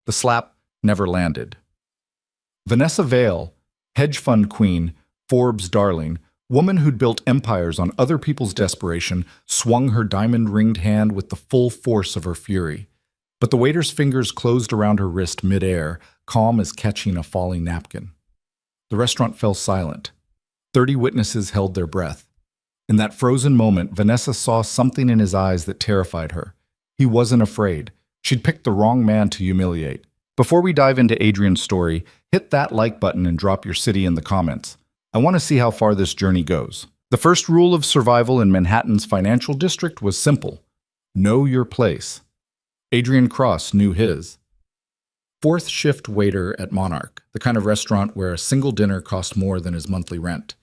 The slap never landed. Vanessa Vale, hedge fund queen, Forbes' darling, woman who'd built empires on other people's desperation, swung her diamond-ringed hand with the full force of her fury. But the waiter's fingers closed around her wrist mid-air, calm as catching a falling napkin. The restaurant fell silent. 30 witnesses held their breath. In that frozen moment, Vanessa saw something in his eyes that terrified her. He wasn't afraid. She'd picked the wrong man to humiliate. Before we dive into Adrian's story, hit that like button and drop your city in the comments. I want to see how far this journey goes. The first rule of survival in Manhattan's financial district was simple. Know your place. Adrian Cross knew his. Fourth shift waiter at Monarch, the kind of restaurant where a single dinner cost more than his monthly rent.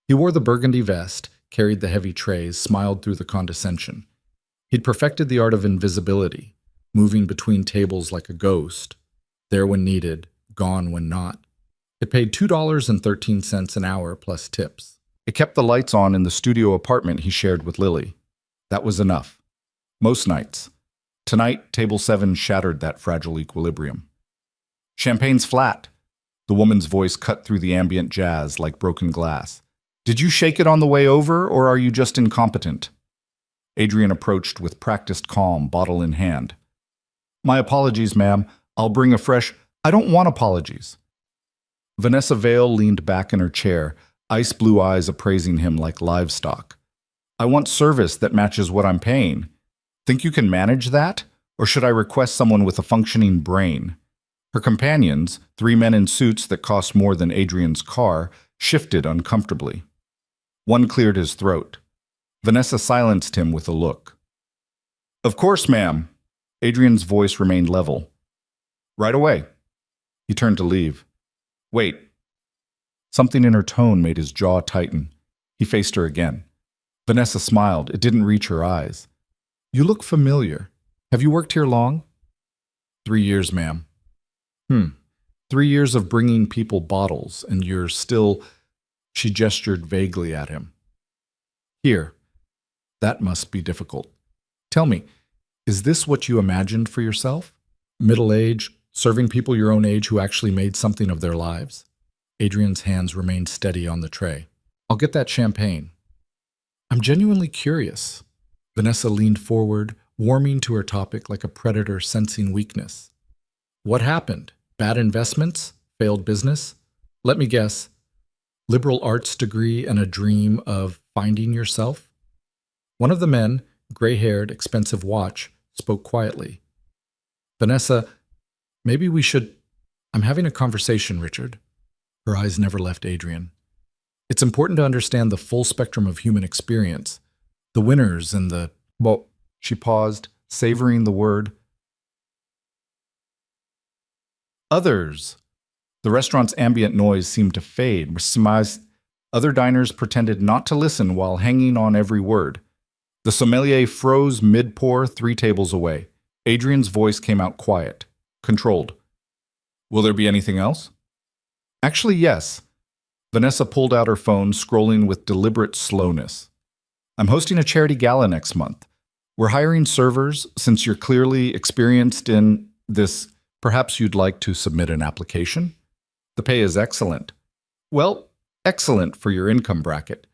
He wore the burgundy vest, carried the heavy trays, smiled through the condescension. He'd perfected the art of invisibility, moving between tables like a ghost, there when needed, gone when not. It paid $2.13 an hour plus tips. It kept the lights on in the studio apartment he shared with Lily. That was enough. Most nights. Tonight, Table 7 shattered that fragile equilibrium. Champagne's flat. The woman's voice cut through the ambient jazz like broken glass. Did you shake it on the way over, or are you just incompetent? Adrian approached with practiced calm, bottle in hand. My apologies, ma'am. I'll bring a fresh... I don't want apologies. Vanessa Vale leaned back in her chair, ice blue eyes appraising him like livestock. I want service that matches what I'm paying. Think you can manage that? Or should I request someone with a functioning brain? Her companions, 3 men in suits that cost more than Adrian's car, shifted uncomfortably. One cleared his throat. Vanessa silenced him with a look. Of course, ma'am. Adrian's voice remained level. Right away. He turned to leave. Wait. Something in her tone made his jaw tighten. He faced her again. Vanessa smiled. It didn't reach her eyes. You look familiar. Have you worked here long? 3 years, ma'am. 3 years of bringing people bottles, and you're still... She gestured vaguely at him. Here. That must be difficult. Tell me, is this what you imagined for yourself? Middle age, serving people your own age who actually made something of their lives? Adrian's hands remained steady on the tray. I'll get that champagne. I'm genuinely curious. Vanessa leaned forward, warming to her topic like a predator sensing weakness. What happened? Bad investments? Failed business? Let me guess. Liberal arts degree and a dream of finding yourself? One of the men, gray-haired, expensive watch, spoke quietly. Vanessa, maybe we should... I'm having a conversation, Richard. Her eyes never left Adrian. It's important to understand the full spectrum of human experience. The winners and the... Well, she paused, savoring the word. Others. The restaurant's ambient noise seemed to fade. Other diners pretended not to listen while hanging on every word. The sommelier froze mid-pour 3 tables away. Adrian's voice came out quiet, controlled. Will there be anything else? Actually, yes. Vanessa pulled out her phone, scrolling with deliberate slowness. I'm hosting a charity gala next month. We're hiring servers. Since you're clearly experienced in this, perhaps you'd like to submit an application? The pay is excellent. Well, excellent for your income bracket.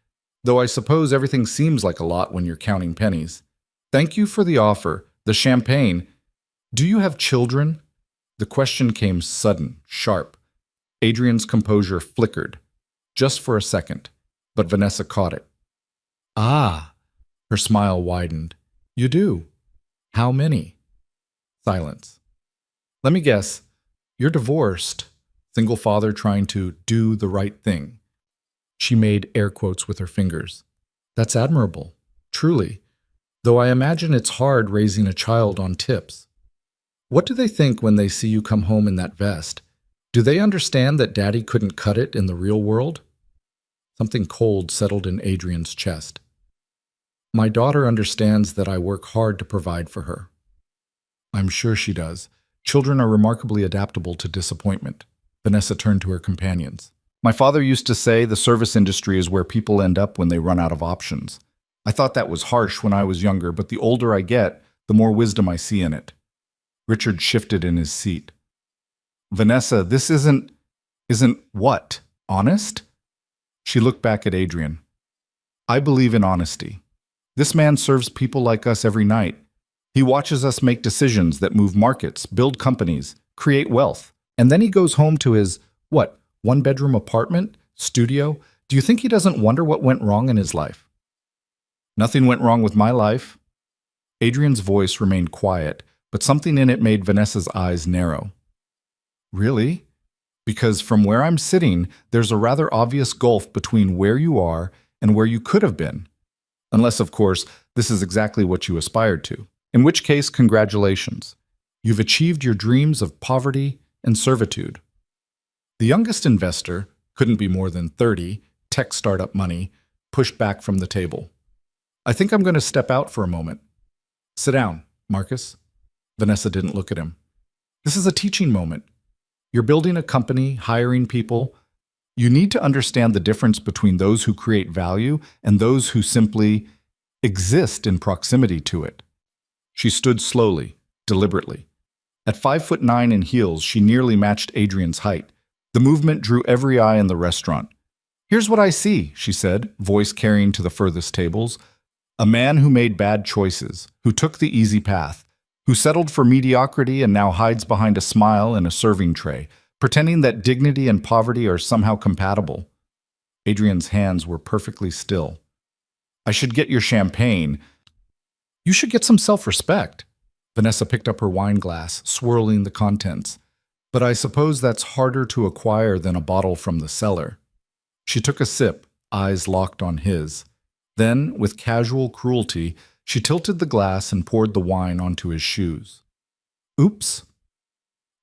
Though I suppose everything seems like a lot when you're counting pennies. Thank you for the offer. The champagne. Do you have children? The question came sudden, sharp. Adrian's composure flickered. Just for a second. But Vanessa caught it. Ah. Her smile widened. You do. How many? Silence. Let me guess. You're divorced. Single father trying to do the right thing. She made air quotes with her fingers. That's admirable. Truly. Though I imagine it's hard raising a child on tips. What do they think when they see you come home in that vest? Do they understand that Daddy couldn't cut it in the real world? Something cold settled in Adrian's chest. My daughter understands that I work hard to provide for her. I'm sure she does. Children are remarkably adaptable to disappointment. Vanessa turned to her companions. My father used to say the service industry is where people end up when they run out of options. I thought that was harsh when I was younger, but the older I get, the more wisdom I see in it. Richard shifted in his seat. Vanessa, this isn't what? Honest? She looked back at Adrian. I believe in honesty. This man serves people like us every night. He watches us make decisions that move markets, build companies, create wealth. And then he goes home to his, what, one-bedroom apartment, studio? Do you think he doesn't wonder what went wrong in his life? Nothing went wrong with my life. Adrian's voice remained quiet, but something in it made Vanessa's eyes narrow. Really? Because from where I'm sitting, there's a rather obvious gulf between where you are and where you could have been. Unless, of course, this is exactly what you aspired to. In which case, congratulations. You've achieved your dreams of poverty and servitude. The youngest investor, couldn't be more than 30, tech startup money, pushed back from the table. I think I'm going to step out for a moment. Sit down, Marcus. Vanessa didn't look at him. This is a teaching moment. You're building a company, hiring people. You need to understand the difference between those who create value and those who simply exist in proximity to it. She stood slowly, deliberately. At 5'9" in heels, she nearly matched Adrian's height. The movement drew every eye in the restaurant. Here's what I see, she said, voice carrying to the furthest tables. A man who made bad choices, who took the easy path, who settled for mediocrity and now hides behind a smile and a serving tray, pretending that dignity and poverty are somehow compatible. Adrian's hands were perfectly still. I should get your champagne. You should get some self-respect. Vanessa picked up her wine glass, swirling the contents. But I suppose that's harder to acquire than a bottle from the cellar. She took a sip, eyes locked on his. Then, with casual cruelty, she tilted the glass and poured the wine onto his shoes. Oops.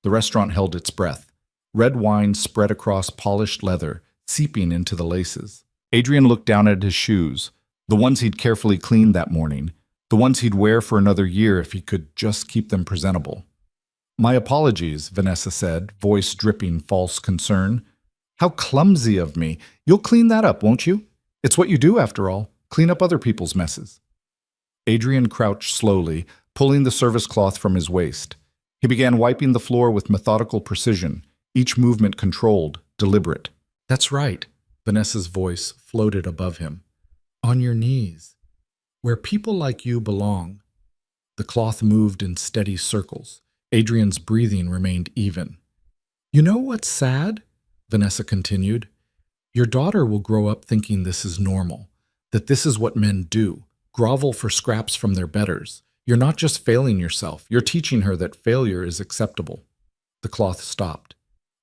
The restaurant held its breath. Red wine spread across polished leather, seeping into the laces. Adrian looked down at his shoes, the ones he'd carefully cleaned that morning, the ones he'd wear for another year if he could just keep them presentable. My apologies, Vanessa said, voice dripping false concern. How clumsy of me. You'll clean that up, won't you? It's what you do, after all. Clean up other people's messes. Adrian crouched slowly, pulling the service cloth from his waist. He began wiping the floor with methodical precision, each movement controlled, deliberate. That's right, Vanessa's voice floated above him. On your knees, where people like you belong. The cloth moved in steady circles. Adrian's breathing remained even. You know what's sad? Vanessa continued. Your daughter will grow up thinking this is normal, that this is what men do, grovel for scraps from their betters. You're not just failing yourself, you're teaching her that failure is acceptable. The cloth stopped.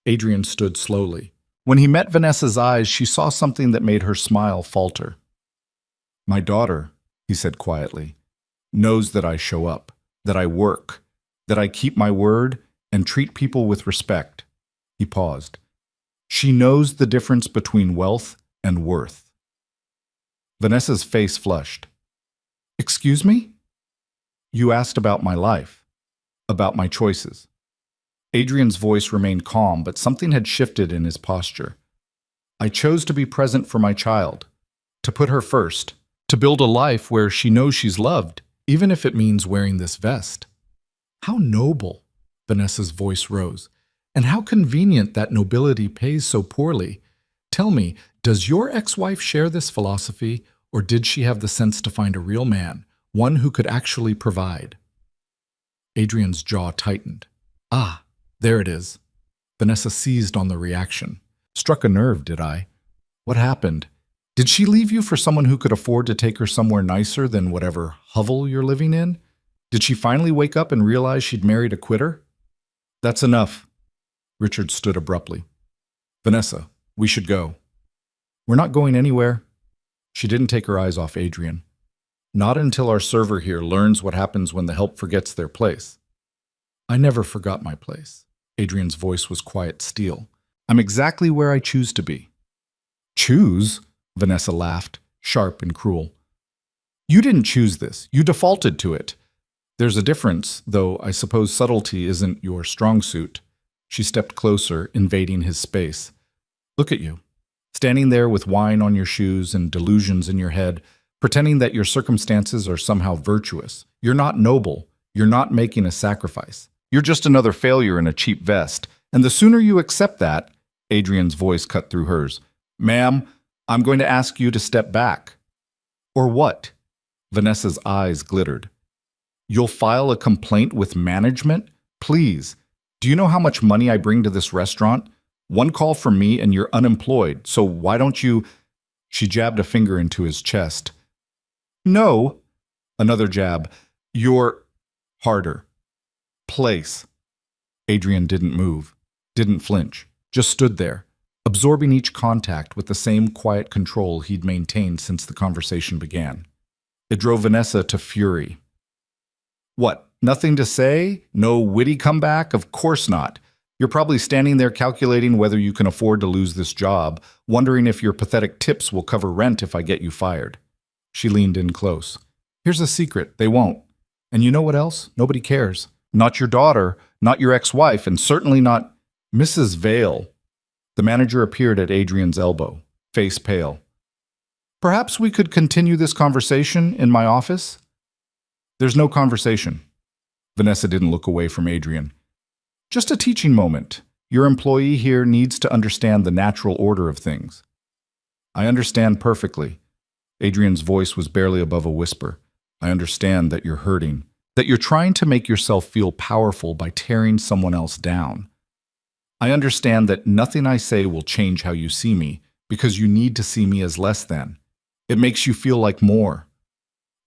Adrian stood slowly. When he met Vanessa's eyes, she saw something that made her smile falter. My daughter, he said quietly, knows that I show up, that I work, that I keep my word and treat people with respect. He paused. She knows the difference between wealth and worth. Vanessa's face flushed. Excuse me? You asked about my life, about my choices. Adrian's voice remained calm, but something had shifted in his posture. I chose to be present for my child, to put her first, to build a life where she knows she's loved, even if it means wearing this vest. How noble, Vanessa's voice rose, and how convenient that nobility pays so poorly. Tell me, does your ex-wife share this philosophy, or did she have the sense to find a real man, one who could actually provide? Adrian's jaw tightened. Ah, there it is. Vanessa seized on the reaction. Struck a nerve, did I? What happened? Did she leave you for someone who could afford to take her somewhere nicer than whatever hovel you're living in? Did she finally wake up and realize she'd married a quitter? That's enough. Richard stood abruptly. Vanessa, we should go. We're not going anywhere. She didn't take her eyes off Adrian. Not until our server here learns what happens when the help forgets their place. I never forgot my place. Adrian's voice was quiet steel. I'm exactly where I choose to be. Choose? Vanessa laughed, sharp and cruel. You didn't choose this. You defaulted to it. There's a difference, though I suppose subtlety isn't your strong suit. She stepped closer, invading his space. Look at you, standing there with wine on your shoes and delusions in your head, pretending that your circumstances are somehow virtuous. You're not noble. You're not making a sacrifice. You're just another failure in a cheap vest, And the sooner you accept that, Adrian's voice cut through hers. Ma'am, I'm going to ask you to step back. Or what? Vanessa's eyes glittered. You'll file a complaint with management? Please. Do you know how much money I bring to this restaurant? One call from me and you're unemployed, so why don't you… She jabbed a finger into his chest. No. Another jab. You're… Harder. Place. Adrian didn't move, didn't flinch, just stood there, absorbing each contact with the same quiet control he'd maintained since the conversation began. It drove Vanessa to fury. What, nothing to say? No witty comeback? Of course not. You're probably standing there calculating whether you can afford to lose this job, wondering if your pathetic tips will cover rent if I get you fired. She leaned in close. Here's a secret, they won't. And you know what else? Nobody cares. Not your daughter, not your ex-wife, and certainly not Mrs. Vale. The manager appeared at Adrian's elbow, face pale. Perhaps we could continue this conversation in my office? There's no conversation. Vanessa didn't look away from Adrian. Just a teaching moment. Your employee here needs to understand the natural order of things. I understand perfectly. Adrian's voice was barely above a whisper. I understand that you're hurting, that you're trying to make yourself feel powerful by tearing someone else down. I understand that nothing I say will change how you see me, because you need to see me as less than. It makes you feel like more.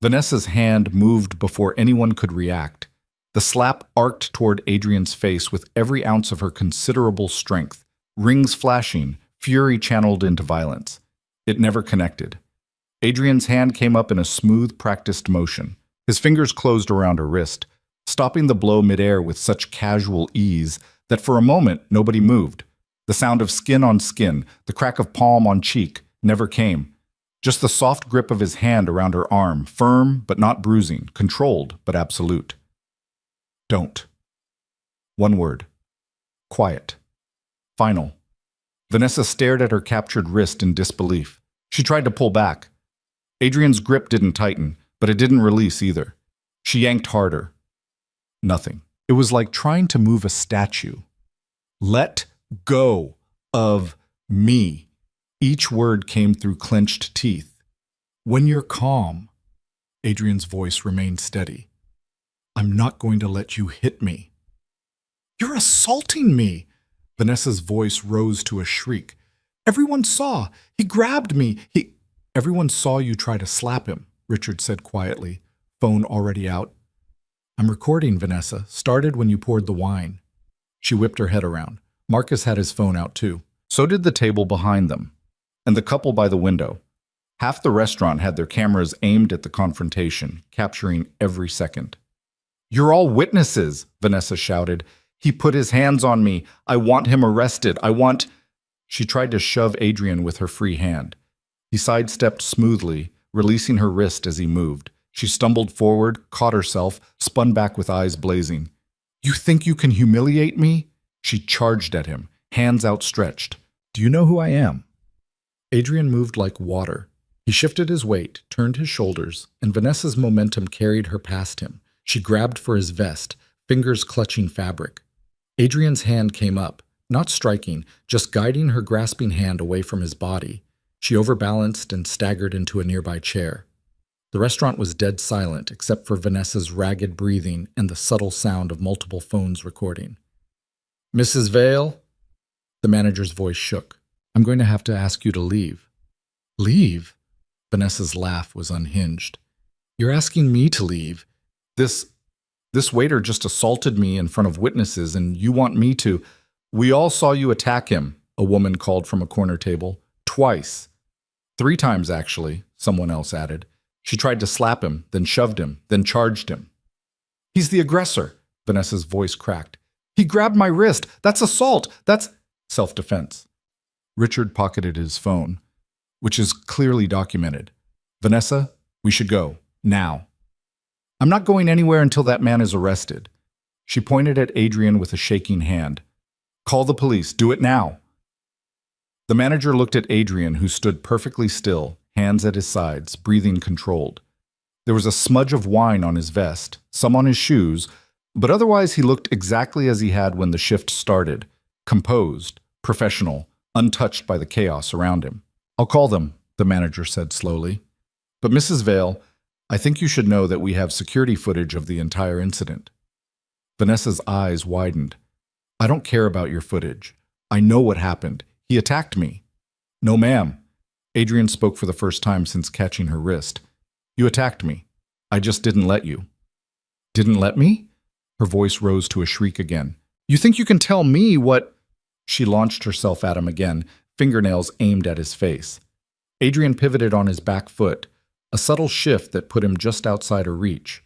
Vanessa's hand moved before anyone could react. The slap arced toward Adrian's face with every ounce of her considerable strength, rings flashing, fury channeled into violence. It never connected. Adrian's hand came up in a smooth, practiced motion. His fingers closed around her wrist, stopping the blow midair with such casual ease that for a moment nobody moved. The sound of skin on skin, the crack of palm on cheek, never came. Just the soft grip of his hand around her arm, firm but not bruising, controlled but absolute. Don't. One word. Quiet. Final. Vanessa stared at her captured wrist in disbelief. She tried to pull back. Adrian's grip didn't tighten, but it didn't release either. She yanked harder. Nothing. It was like trying to move a statue. Let go of me. Each word came through clenched teeth. When you're calm, Adrian's voice remained steady. I'm not going to let you hit me. You're assaulting me. Vanessa's voice rose to a shriek. Everyone saw. He grabbed me. Everyone saw you try to slap him, Richard said quietly, phone already out. I'm recording, Vanessa. Started when you poured the wine. She whipped her head around. Marcus had his phone out too. So did the table behind them. And the couple by the window. Half the restaurant had their cameras aimed at the confrontation, capturing every second. You're all witnesses, Vanessa shouted. He put his hands on me. I want him arrested. She tried to shove Adrian with her free hand. He sidestepped smoothly, releasing her wrist as he moved. She stumbled forward, caught herself, spun back with eyes blazing. You think you can humiliate me? She charged at him, hands outstretched. Do you know who I am? Adrian moved like water. He shifted his weight, turned his shoulders, and Vanessa's momentum carried her past him. She grabbed for his vest, fingers clutching fabric. Adrian's hand came up, not striking, just guiding her grasping hand away from his body. She overbalanced and staggered into a nearby chair. The restaurant was dead silent except for Vanessa's ragged breathing and the subtle sound of multiple phones recording. Mrs. Vale? The manager's voice shook. I'm going to have to ask you to leave. Leave? Vanessa's laugh was unhinged. You're asking me to leave? This waiter just assaulted me in front of witnesses and you want me to… We all saw you attack him, a woman called from a corner table. Twice. 3 times, actually, someone else added. She tried to slap him, then shoved him, then charged him. He's the aggressor, Vanessa's voice cracked. He grabbed my wrist. That's assault. That's self-defense. Richard pocketed his phone, which is clearly documented. Vanessa, we should go. Now. I'm not going anywhere until that man is arrested. She pointed at Adrian with a shaking hand. Call the police. Do it now. The manager looked at Adrian, who stood perfectly still, hands at his sides, breathing controlled. There was a smudge of wine on his vest, some on his shoes, but otherwise he looked exactly as he had when the shift started, composed, professional, untouched by the chaos around him. "I'll call them," the manager said slowly. "But Mrs. Vale, I think you should know that we have security footage of the entire incident." Vanessa's eyes widened. "I don't care about your footage. I know what happened. He attacked me." "No, ma'am." Adrian spoke for the first time since catching her wrist. "You attacked me. I just didn't let you." "Didn't let me?" Her voice rose to a shriek again. "You think you can tell me what—" She launched herself at him again, fingernails aimed at his face. Adrian pivoted on his back foot, a subtle shift that put him just outside her reach.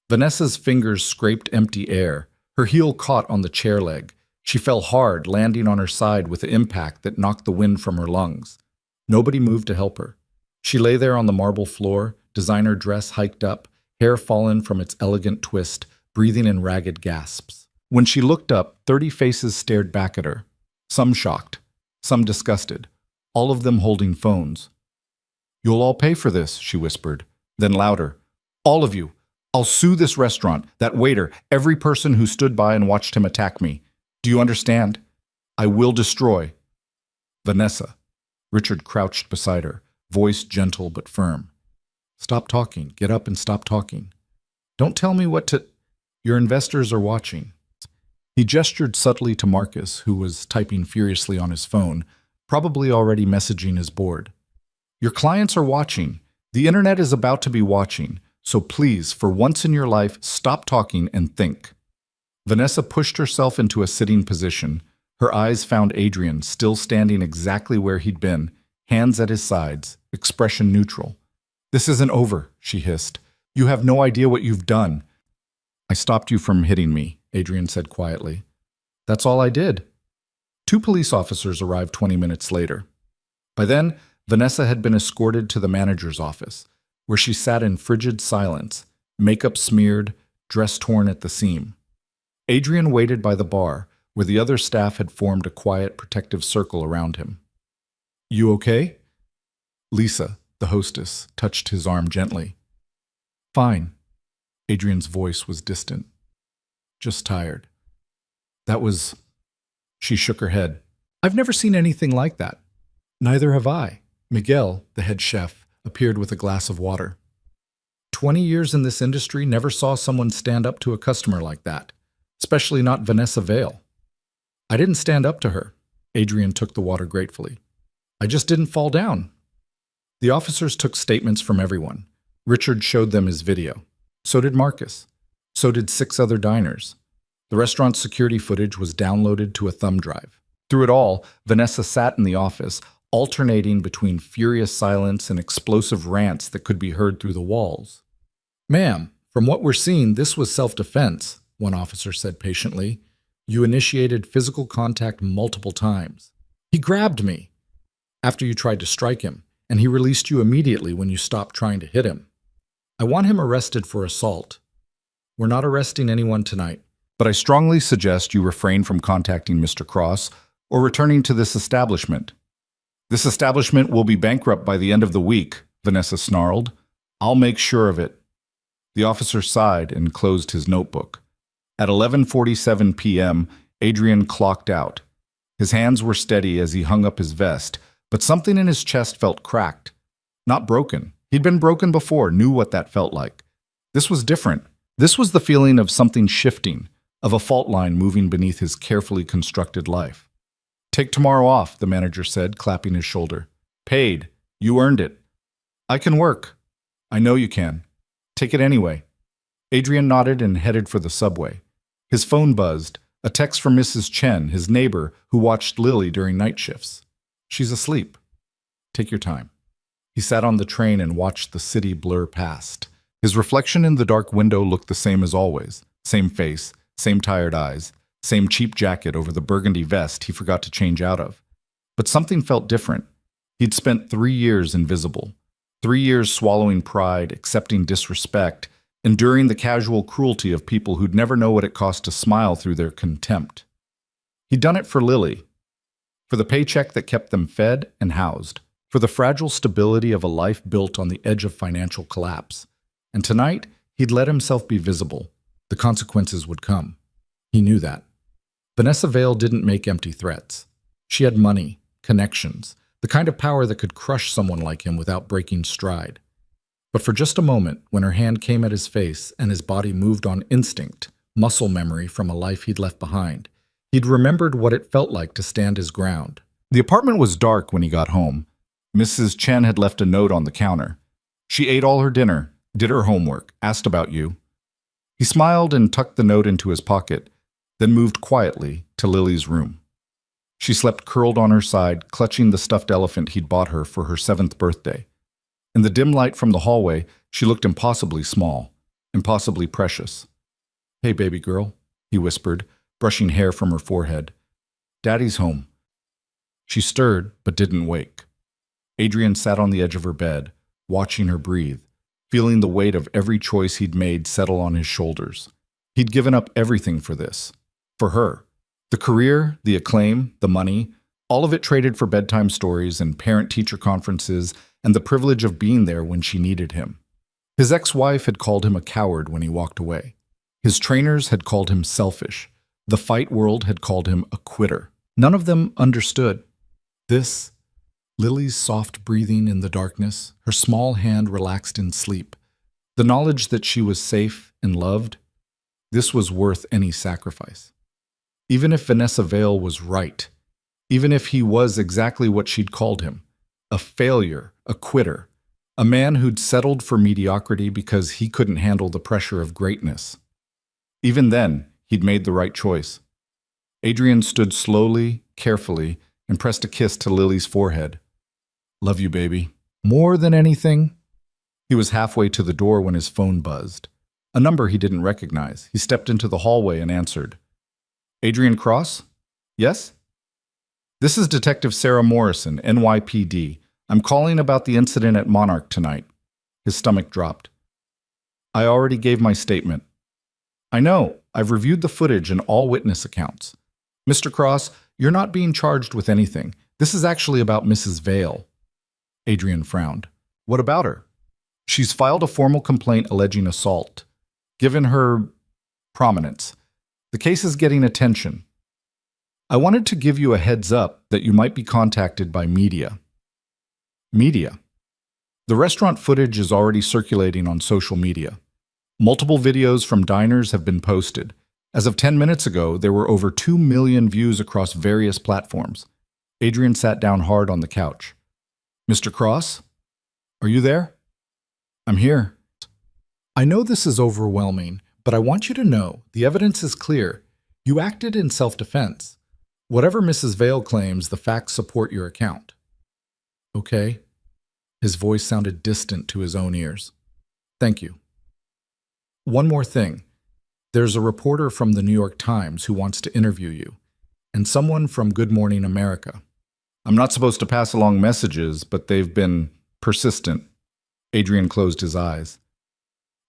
Vanessa's fingers scraped empty air. Her heel caught on the chair leg. She fell hard, landing on her side with an impact that knocked the wind from her lungs. Nobody moved to help her. She lay there on the marble floor, designer dress hiked up, hair fallen from its elegant twist, breathing in ragged gasps. When she looked up, 30 faces stared back at her. Some shocked, some disgusted, all of them holding phones. "You'll all pay for this," she whispered. Then louder, "All of you. I'll sue this restaurant, that waiter, every person who stood by and watched him attack me. Do you understand? I will destroy." "Vanessa." Richard crouched beside her, voice gentle but firm. "Stop talking. Get up and stop talking. Don't tell me what to— Your investors are watching." He gestured subtly to Marcus, who was typing furiously on his phone, probably already messaging his board. "Your clients are watching. The internet is about to be watching. So please, for once in your life, stop talking and think." Vanessa pushed herself into a sitting position. Her eyes found Adrian, still standing exactly where he'd been, hands at his sides, expression neutral. "This isn't over," she hissed. "You have no idea what you've done." "I stopped you from hitting me," Adrian said quietly. "That's all I did." 2 police officers arrived 20 minutes later. By then, Vanessa had been escorted to the manager's office, where she sat in frigid silence, makeup smeared, dress torn at the seam. Adrian waited by the bar, where the other staff had formed a quiet, protective circle around him. "You okay?" Lisa, the hostess, touched his arm gently. "Fine." Adrian's voice was distant. "Just tired." "That was—" She shook her head. "I've never seen anything like that." "Neither have I." Miguel, the head chef, appeared with a glass of water. 20 years in this industry, never saw someone stand up to a customer like that, especially not Vanessa Vale. "I didn't stand up to her." Adrian took the water gratefully. "I just didn't fall down." The officers took statements from everyone. Richard showed them his video. So did Marcus. So did 6 other diners. The restaurant's security footage was downloaded to a thumb drive. Through it all, Vanessa sat in the office, alternating between furious silence and explosive rants that could be heard through the walls. "Ma'am, from what we're seeing, this was self-defense," one officer said patiently. "You initiated physical contact multiple times. He grabbed me after you tried to strike him, and he released you immediately when you stopped trying to hit him. I want him arrested for assault. We're not arresting anyone tonight, but I strongly suggest you refrain from contacting Mr. Cross or returning to this establishment." "This establishment will be bankrupt by the end of the week," Vanessa snarled. "I'll make sure of it." The officer sighed and closed his notebook. At 11:47 p.m., Adrian clocked out. His hands were steady as he hung up his vest, but something in his chest felt cracked. Not broken. He'd been broken before, knew what that felt like. This was different. This was the feeling of something shifting, of a fault line moving beneath his carefully constructed life. "Take tomorrow off," the manager said, clapping his shoulder. "Paid. You earned it." "I can work." "I know you can. Take it anyway." Adrian nodded and headed for the subway. His phone buzzed, a text from Mrs. Chen, his neighbor, who watched Lily during night shifts. "She's asleep. Take your time." He sat on the train and watched the city blur past. His reflection in the dark window looked the same as always. Same face, same tired eyes, same cheap jacket over the burgundy vest he forgot to change out of. But something felt different. He'd spent 3 years invisible. 3 years swallowing pride, accepting disrespect, enduring the casual cruelty of people who'd never know what it cost to smile through their contempt. He'd done it for Lily, for the paycheck that kept them fed and housed, for the fragile stability of a life built on the edge of financial collapse. And tonight, he'd let himself be visible. The consequences would come. He knew that. Vanessa Vale didn't make empty threats. She had money, connections, the kind of power that could crush someone like him without breaking stride. But for just a moment, when her hand came at his face and his body moved on instinct, muscle memory from a life he'd left behind, he'd remembered what it felt like to stand his ground. The apartment was dark when he got home. Mrs. Chen had left a note on the counter. She ate all her dinner, did her homework, asked about you. He smiled and tucked the note into his pocket, then moved quietly to Lily's room. She slept curled on her side, clutching the stuffed elephant he'd bought her for her 7th birthday. In the dim light from the hallway, she looked impossibly small, impossibly precious. "Hey, baby girl," he whispered, brushing hair from her forehead. "Daddy's home." She stirred, but didn't wake. Adrian sat on the edge of her bed, watching her breathe, feeling the weight of every choice he'd made settle on his shoulders. He'd given up everything for this. For her. The career, the acclaim, the money, all of it traded for bedtime stories and parent-teacher conferences and the privilege of being there when she needed him. His ex-wife had called him a coward when he walked away. His trainers had called him selfish. The fight world had called him a quitter. None of them understood. This, Lily's soft breathing in the darkness, her small hand relaxed in sleep, the knowledge that she was safe and loved, this was worth any sacrifice. Even if Vanessa Vale was right, even if he was exactly what she'd called him, a failure, a quitter, a man who'd settled for mediocrity because he couldn't handle the pressure of greatness. Even then, he'd made the right choice. Adrian stood slowly, carefully, and pressed a kiss to Lily's forehead. "Love you, baby. More than anything." He was halfway to the door when his phone buzzed. A number he didn't recognize. He stepped into the hallway and answered. "Adrian Cross? Yes? This is Detective Sarah Morrison, NYPD. I'm calling about the incident at Monarch tonight." His stomach dropped. "I already gave my statement." "I know. I've reviewed the footage and all witness accounts. Mr. Cross, you're not being charged with anything. This is actually about Mrs. Vale." Adrian frowned. "What about her?" "She's filed a formal complaint alleging assault. Given her prominence, the case is getting attention. I wanted to give you a heads up that you might be contacted by media." Media. The restaurant footage is already circulating on social media. Multiple videos from diners have been posted. As of 10 minutes ago, there were over 2 million views across various platforms. Adrian sat down hard on the couch. "Mr. Cross? Are you there?" "I'm here." "I know this is overwhelming, but I want you to know the evidence is clear. You acted in self-defense. Whatever Mrs. Vale claims, the facts support your account." "Okay." His voice sounded distant to his own ears. "Thank you. One more thing. There's a reporter from the New York Times who wants to interview you, and someone from Good Morning America." "I'm not supposed to pass along messages, but they've been persistent." Adrian closed his eyes.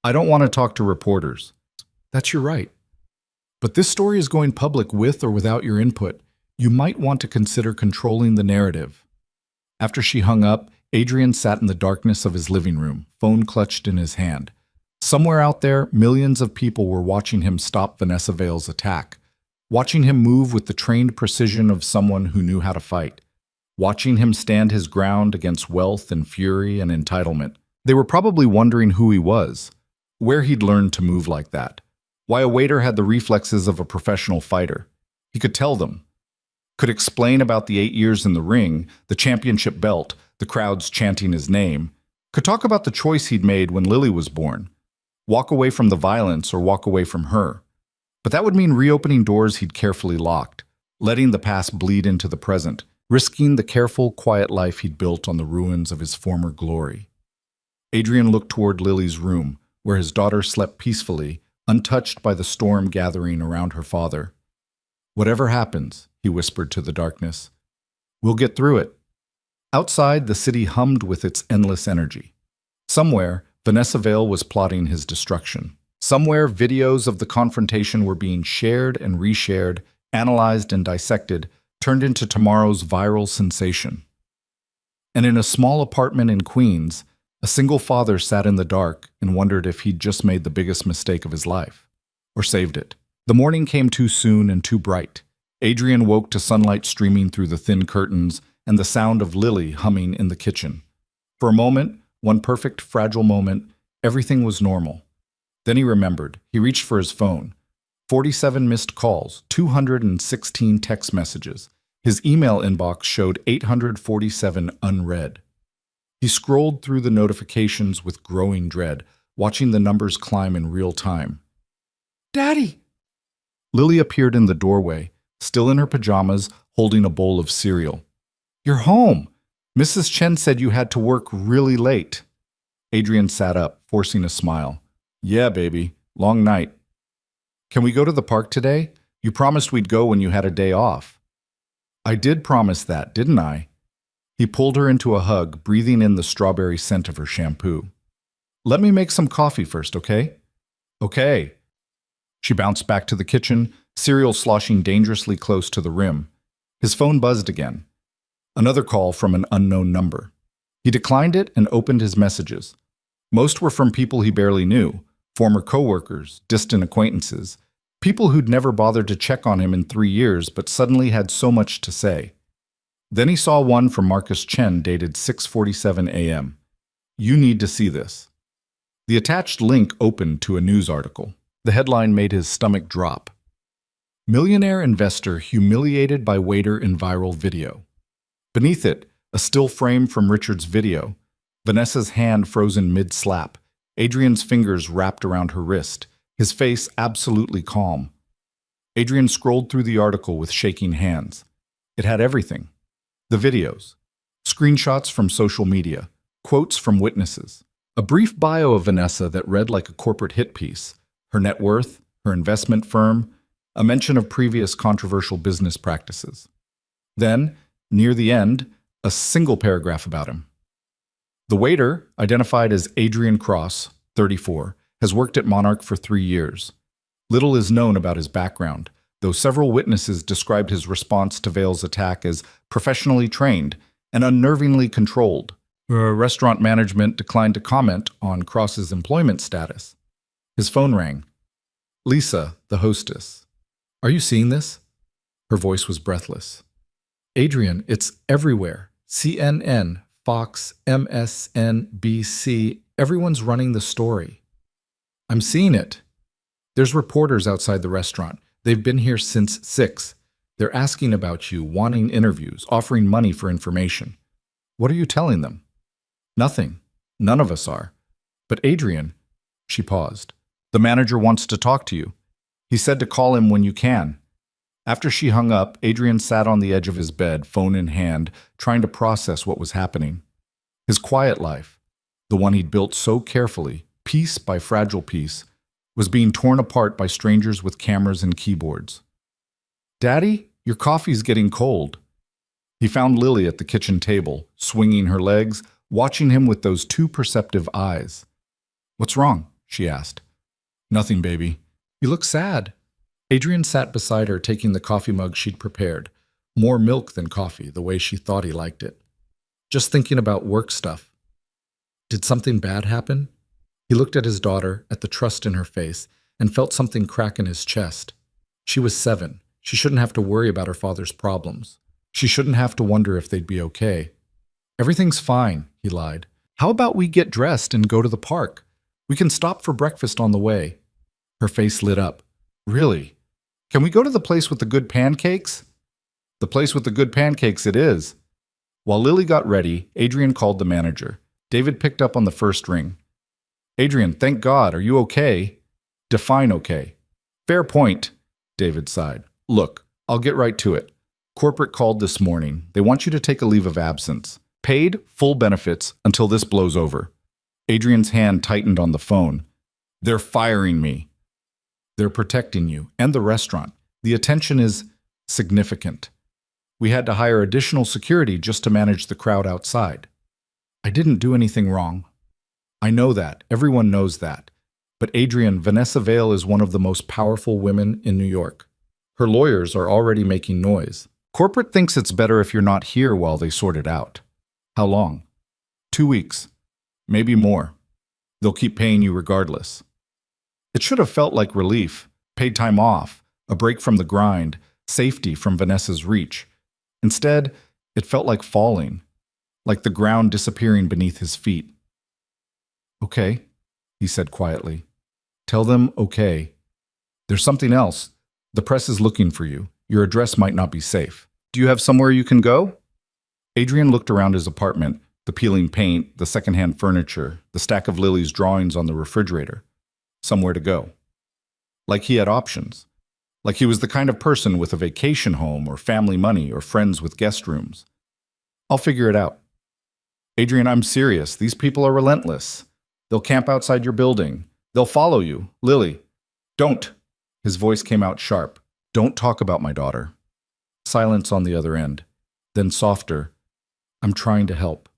"I don't want to talk to reporters." "That's your right. But this story is going public with or without your input. You might want to consider controlling the narrative." After she hung up, Adrian sat in the darkness of his living room, phone clutched in his hand. Somewhere out there, millions of people were watching him stop Vanessa Vale's attack, watching him move with the trained precision of someone who knew how to fight, watching him stand his ground against wealth and fury and entitlement. They were probably wondering who he was, where he'd learned to move like that, why a waiter had the reflexes of a professional fighter. He could tell them, could explain about the 8 years in the ring, the championship belt, the crowds chanting his name, could talk about the choice he'd made when Lily was born, walk away from the violence or walk away from her. But that would mean reopening doors he'd carefully locked, letting the past bleed into the present, risking the careful, quiet life he'd built on the ruins of his former glory. Adrian looked toward Lily's room, where his daughter slept peacefully, untouched by the storm gathering around her father. "Whatever happens," he whispered to the darkness, "we'll get through it." Outside, the city hummed with its endless energy. Somewhere, Vanessa Vale was plotting his destruction. Somewhere, videos of the confrontation were being shared and reshared, analyzed and dissected, turned into tomorrow's viral sensation. And in a small apartment in Queens, a single father sat in the dark and wondered if he'd just made the biggest mistake of his life, or saved it. The morning came too soon and too bright. Adrian woke to sunlight streaming through the thin curtains and the sound of Lily humming in the kitchen. For a moment, one perfect, fragile moment, everything was normal. Then he remembered. He reached for his phone. 47 missed calls, 216 text messages. His email inbox showed 847 unread. He scrolled through the notifications with growing dread, watching the numbers climb in real time. "Daddy!" Lily appeared in the doorway, still in her pajamas, holding a bowl of cereal. "You're home! Mrs. Chen said you had to work really late." Adrian sat up, forcing a smile. "Yeah, baby. Long night. Can we go to the park today? You promised we'd go when you had a day off." "I did promise that, didn't I?" He pulled her into a hug, breathing in the strawberry scent of her shampoo. "Let me make some coffee first, okay?" "Okay." She bounced back to the kitchen, cereal sloshing dangerously close to the rim. His phone buzzed again. Another call from an unknown number. He declined it and opened his messages. Most were from people he barely knew, former coworkers, distant acquaintances, people who'd never bothered to check on him in 3 years but suddenly had so much to say. Then he saw one from Marcus Chen dated 6:47 a.m. "You need to see this." The attached link opened to a news article. The headline made his stomach drop. "Millionaire investor humiliated by waiter in viral video." Beneath it, a still frame from Richard's video. Vanessa's hand frozen mid-slap, Adrian's fingers wrapped around her wrist, his face absolutely calm. Adrian scrolled through the article with shaking hands. It had everything. The videos, screenshots from social media, quotes from witnesses, a brief bio of Vanessa that read like a corporate hit piece, her net worth, her investment firm, a mention of previous controversial business practices. Then, near the end, a single paragraph about him. The waiter, identified as Adrian Cross, 34, has worked at Monarch for 3 years. Little is known about his background, though several witnesses described his response to Vale's attack as professionally trained and unnervingly controlled. Restaurant management declined to comment on Cross's employment status. His phone rang. Lisa, the hostess. "Are you seeing this?" Her voice was breathless. "Adrian, it's everywhere. CNN, Fox, MSNBC, everyone's running the story." "I'm seeing it. There's reporters outside the restaurant. They've been here since 6. They're asking about you, wanting interviews, offering money for information. What are you telling them?" "Nothing. None of us are. But Adrian," she paused, "the manager wants to talk to you. He said to call him when you can." After she hung up, Adrian sat on the edge of his bed, phone in hand, trying to process what was happening. His quiet life, the one he'd built so carefully, piece by fragile piece, was being torn apart by strangers with cameras and keyboards. "Daddy, your coffee's getting cold." He found Lily at the kitchen table, swinging her legs, watching him with those two perceptive eyes. "What's wrong?" she asked. "Nothing, baby." "You look sad." Adrian sat beside her, taking the coffee mug she'd prepared. More milk than coffee, the way she thought he liked it. "Just thinking about work stuff." "Did something bad happen?" He looked at his daughter, at the trust in her face, and felt something crack in his chest. She was 7. She shouldn't have to worry about her father's problems. She shouldn't have to wonder if they'd be okay. "Everything's fine," he lied. "How about we get dressed and go to the park? We can stop for breakfast on the way." Her face lit up. "Really? Can we go to the place with the good pancakes?" "The place with the good pancakes it is." While Lily got ready, Adrian called the manager. David picked up on the first ring. "Adrian, thank God. Are you okay?" "Define okay." "Fair point," David sighed. "Look, I'll get right to it. Corporate called this morning. They want you to take a leave of absence. Paid, full benefits, until this blows over." Adrian's hand tightened on the phone. "They're firing me." "They're protecting you, and the restaurant. The attention is significant. We had to hire additional security just to manage the crowd outside." "I didn't do anything wrong." "I know that. Everyone knows that. But Adrian, Vanessa Vale is one of the most powerful women in New York. Her lawyers are already making noise. Corporate thinks it's better if you're not here while they sort it out." "How long?" 2 weeks. Maybe more. They'll keep paying you regardless." It should have felt like relief, paid time off, a break from the grind, safety from Vanessa's reach. Instead, it felt like falling, like the ground disappearing beneath his feet. "Okay," he said quietly. "Tell them okay. There's something else. The press is looking for you. Your address might not be safe. Do you have somewhere you can go?" Adrian looked around his apartment, the peeling paint, the secondhand furniture, the stack of Lily's drawings on the refrigerator. Somewhere to go. Like he had options. Like he was the kind of person with a vacation home or family money or friends with guest rooms. "I'll figure it out." "Adrian, I'm serious. These people are relentless. They'll camp outside your building. They'll follow you. Lily, don't." His voice came out sharp. "Don't talk about my daughter." Silence on the other end. Then softer. "I'm trying to help.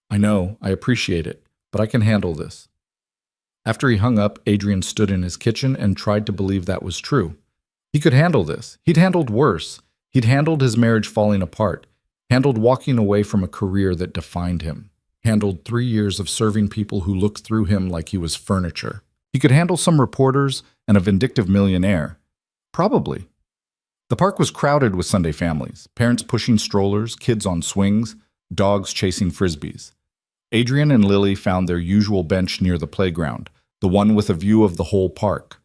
I know, I appreciate it, but I can handle this." After he hung up, Adrian stood in his kitchen and tried to believe that was true. He could handle this. He'd handled worse. He'd handled his marriage falling apart, handled walking away from a career that defined him, handled 3 years of serving people who looked through him like he was furniture. He could handle some reporters and a vindictive millionaire. Probably. The park was crowded with Sunday families, parents pushing strollers, kids on swings, dogs chasing frisbees. Adrian and Lily found their usual bench near the playground, the one with a view of the whole park.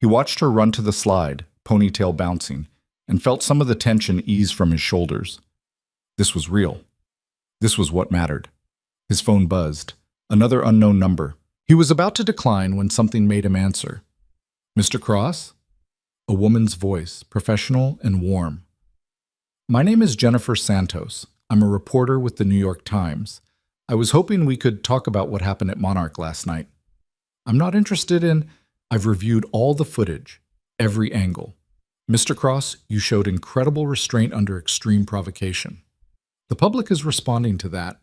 He watched her run to the slide, ponytail bouncing, and felt some of the tension ease from his shoulders. This was real. This was what mattered. His phone buzzed. Another unknown number. He was about to decline when something made him answer. "Mr. Cross?" A woman's voice, professional and warm. "My name is Jennifer Santos. I'm a reporter with the New York Times. I was hoping we could talk about what happened at Monarch last night. I'm not interested in... I've reviewed all the footage, every angle. Mr. Cross, you showed incredible restraint under extreme provocation. The public is responding to that.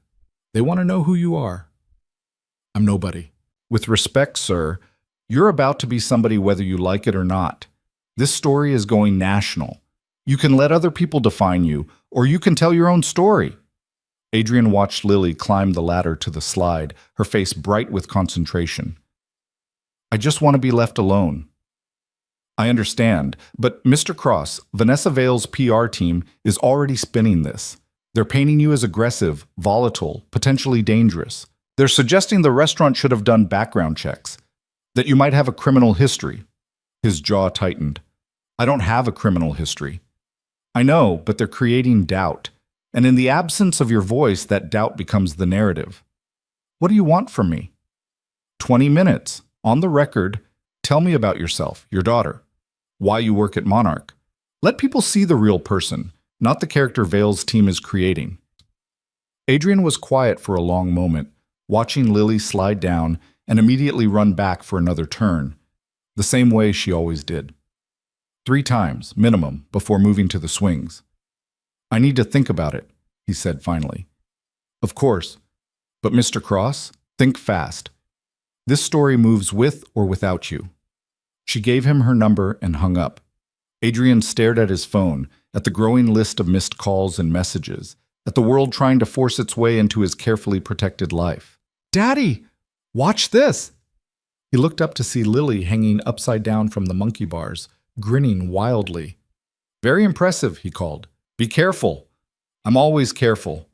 They want to know who you are." "I'm nobody." "With respect, sir, you're about to be somebody whether you like it or not. This story is going national. You can let other people define you, or you can tell your own story." Adrian watched Lily climb the ladder to the slide, her face bright with concentration. "I just want to be left alone." "I understand, but Mr. Cross, Vanessa Vale's PR team is already spinning this. They're painting you as aggressive, volatile, potentially dangerous. They're suggesting the restaurant should have done background checks, that you might have a criminal history." His jaw tightened. "I don't have a criminal history." "I know, but they're creating doubt. And in the absence of your voice, that doubt becomes the narrative." "What do you want from me?" 20 minutes. On the record, tell me about yourself, your daughter, why you work at Monarch. Let people see the real person, not the character Vale's team is creating." Adrian was quiet for a long moment, watching Lily slide down and immediately run back for another turn, the same way she always did. 3 times, minimum, before moving to the swings. "I need to think about it," he said finally. "Of course. But Mr. Cross, think fast. This story moves with or without you." She gave him her number and hung up. Adrian stared at his phone, at the growing list of missed calls and messages, at the world trying to force its way into his carefully protected life. "Daddy, watch this!" He looked up to see Lily hanging upside down from the monkey bars, grinning wildly. "Very impressive," he called. "Be careful." "I'm always careful."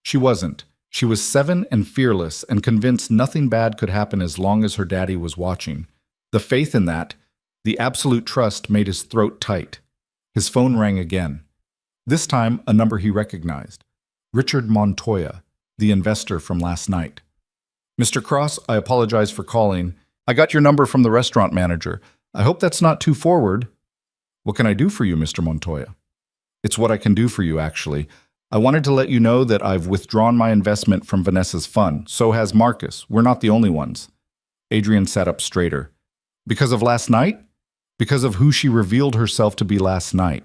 She wasn't. She was 7 and fearless and convinced nothing bad could happen as long as her daddy was watching. The faith in that, the absolute trust, made his throat tight. His phone rang again. This time, a number he recognized. Richard Montoya, the investor from last night. "Mr. Cross, I apologize for calling. I got your number from the restaurant manager. I hope that's not too forward." "What can I do for you, Mr. Montoya?" "It's what I can do for you, actually. I wanted to let you know that I've withdrawn my investment from Vanessa's fund. So has Marcus. We're not the only ones." Adrian sat up straighter. "Because of last night? Because of who she revealed herself to be last night.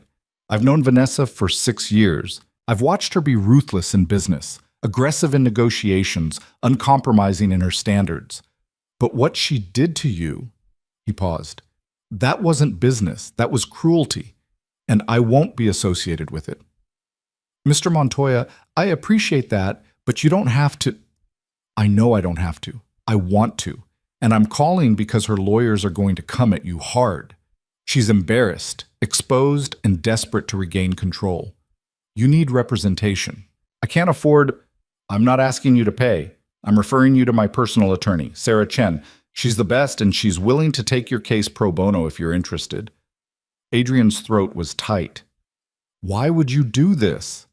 I've known Vanessa for 6 years. I've watched her be ruthless in business, aggressive in negotiations, uncompromising in her standards. But what she did to you," he paused, "that wasn't business. That was cruelty. And I won't be associated with it." "Mr. Montoya, I appreciate that, but you don't have to." "I know I don't have to. I want to. And I'm calling because her lawyers are going to come at you hard." She's embarrassed, exposed, and desperate to regain control. You need representation. I can't afford. I'm not asking you to pay. I'm referring you to my personal attorney, Sarah Chen. She's the best, and she's willing to take your case pro bono if you're interested. Adrian's throat was tight. Why would you do this?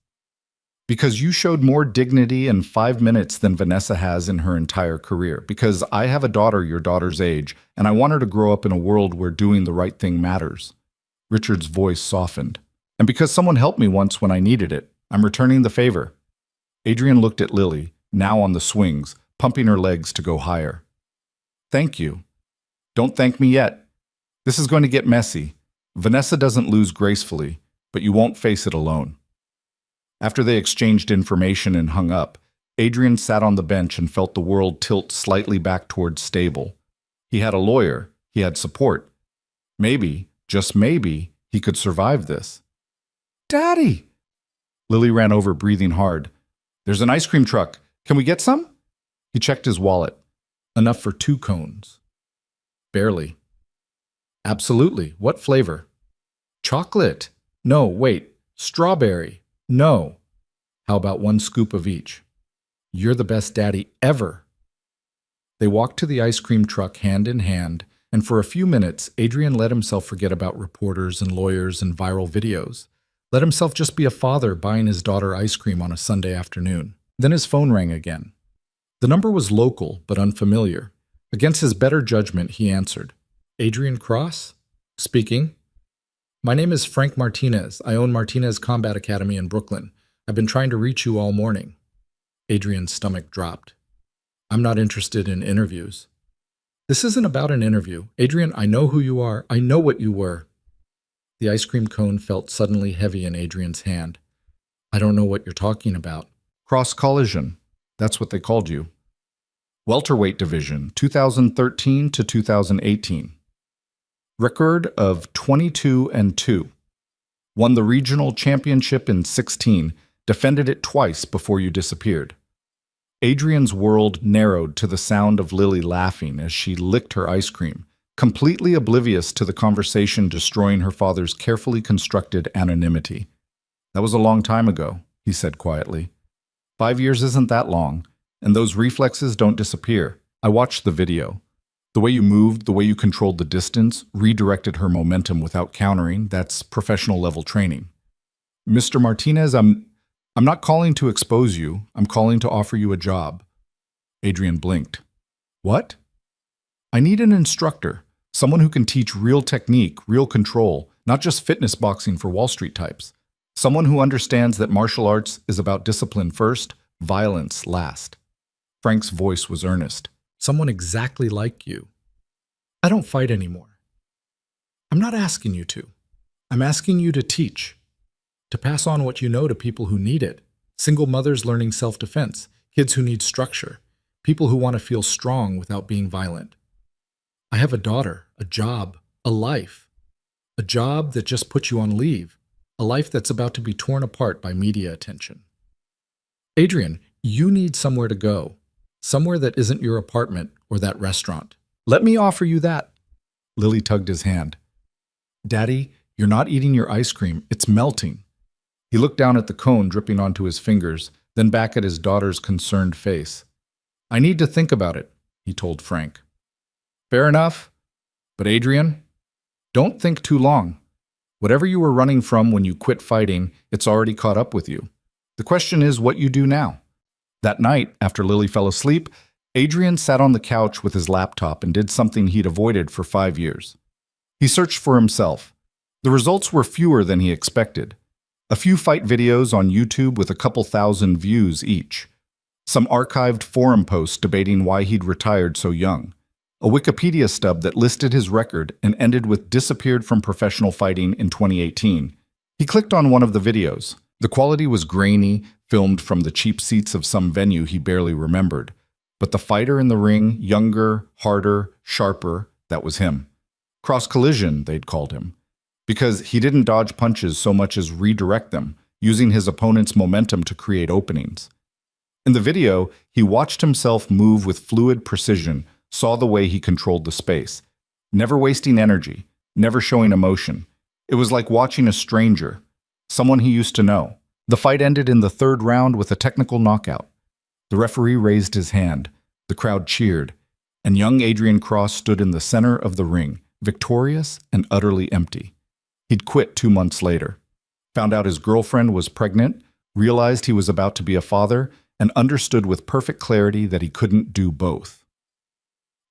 Because you showed more dignity in 5 minutes than Vanessa has in her entire career. Because I have a daughter your daughter's age, and I want her to grow up in a world where doing the right thing matters. Richard's voice softened. And because someone helped me once when I needed it, I'm returning the favor. Adrian looked at Lily, now on the swings, pumping her legs to go higher. Thank you. Don't thank me yet. This is going to get messy. Vanessa doesn't lose gracefully, but you won't face it alone. After they exchanged information and hung up, Adrian sat on the bench and felt the world tilt slightly back towards stable. He had a lawyer. He had support. Maybe, just maybe, he could survive this. Daddy! Lily ran over, breathing hard. There's an ice cream truck. Can we get some? He checked his wallet. Enough for 2 cones. Barely. Absolutely. What flavor? Chocolate. No, wait. Strawberry. No. How about 1 scoop of each? You're the best daddy ever. They walked to the ice cream truck hand in hand, and for a few minutes, Adrian let himself forget about reporters and lawyers and viral videos. Let himself just be a father buying his daughter ice cream on a Sunday afternoon. Then his phone rang again. The number was local, but unfamiliar. Against his better judgment, he answered. Adrian Cross? Speaking. My name is Frank Martinez. I own Martinez Combat Academy in Brooklyn. I've been trying to reach you all morning. Adrian's stomach dropped. I'm not interested in interviews. This isn't about an interview. Adrian, I know who you are. I know what you were. The ice cream cone felt suddenly heavy in Adrian's hand. I don't know what you're talking about. Cross collision. That's what they called you. Welterweight division, 2013 to 2018. Record of 22-2. Won the regional championship in 16, defended it twice before you disappeared. Adrian's world narrowed to the sound of Lily laughing as she licked her ice cream, completely oblivious to the conversation destroying her father's carefully constructed anonymity. That was a long time ago, he said quietly. 5 years isn't that long, and those reflexes don't disappear. I watched the video. The way you moved, the way you controlled the distance, redirected her momentum without countering, that's professional level training. Mr. Martinez, I'm not calling to expose you. I'm calling to offer you a job. Adrian blinked. What? I need an instructor, someone who can teach real technique, real control, not just fitness boxing for Wall Street types. Someone who understands that martial arts is about discipline first, violence last. Frank's voice was earnest. Someone exactly like you. I don't fight anymore. I'm not asking you to. I'm asking you to teach. To pass on what you know to people who need it. Single mothers learning self-defense, kids who need structure, people who want to feel strong without being violent. I have a daughter, a job, a life. A job that just puts you on leave. A life that's about to be torn apart by media attention. Adrian, you need somewhere to go. Somewhere that isn't your apartment or that restaurant. Let me offer you that. Lily tugged his hand. Daddy, you're not eating your ice cream. It's melting. He looked down at the cone dripping onto his fingers, then back at his daughter's concerned face. I need to think about it, he told Frank. Fair enough. But Adrian, don't think too long. Whatever you were running from when you quit fighting, it's already caught up with you. The question is what you do now. That night, after Lily fell asleep, Adrian sat on the couch with his laptop and did something he'd avoided for 5 years. He searched for himself. The results were fewer than he expected. A few fight videos on YouTube with a couple thousand views each. Some archived forum posts debating why he'd retired so young. A Wikipedia stub that listed his record and ended with disappeared from professional fighting in 2018. He clicked on one of the videos. The quality was grainy, filmed from the cheap seats of some venue he barely remembered. But the fighter in the ring, younger, harder, sharper, that was him. Cross collision, they'd called him. Because he didn't dodge punches so much as redirect them, using his opponent's momentum to create openings. In the video, he watched himself move with fluid precision, saw the way he controlled the space. Never wasting energy, never showing emotion. It was like watching a stranger, someone he used to know. The fight ended in the third round with a technical knockout. The referee raised his hand, the crowd cheered, and young Adrian Cross stood in the center of the ring, victorious and utterly empty. He'd quit 2 months later, found out his girlfriend was pregnant, realized he was about to be a father, and understood with perfect clarity that he couldn't do both.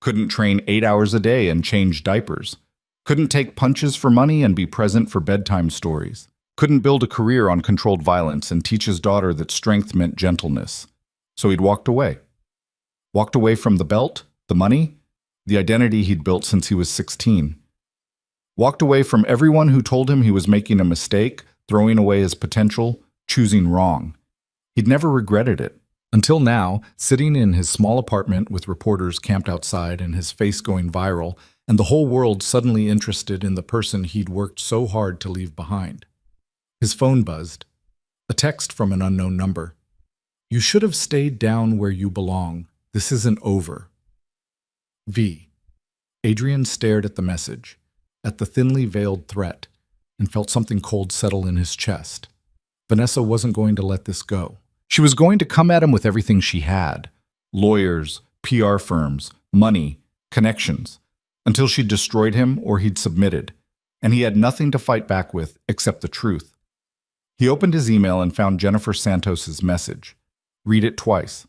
Couldn't train 8 hours a day and change diapers. Couldn't take punches for money and be present for bedtime stories. Couldn't build a career on controlled violence and teach his daughter that strength meant gentleness. So he'd walked away. Walked away from the belt, the money, the identity he'd built since he was 16. Walked away from everyone who told him he was making a mistake, throwing away his potential, choosing wrong. He'd never regretted it. Until now, sitting in his small apartment with reporters camped outside and his face going viral, and the whole world suddenly interested in the person he'd worked so hard to leave behind. His phone buzzed. A text from an unknown number. "You should have stayed down where you belong. This isn't over. V." Adrian stared at the message, at the thinly veiled threat, and felt something cold settle in his chest. Vanessa wasn't going to let this go. She was going to come at him with everything she had. Lawyers, PR firms, money, connections, until she destroyed him or he'd submitted, and he had nothing to fight back with except the truth. He opened his email and found Jennifer Santos's message. Read it twice.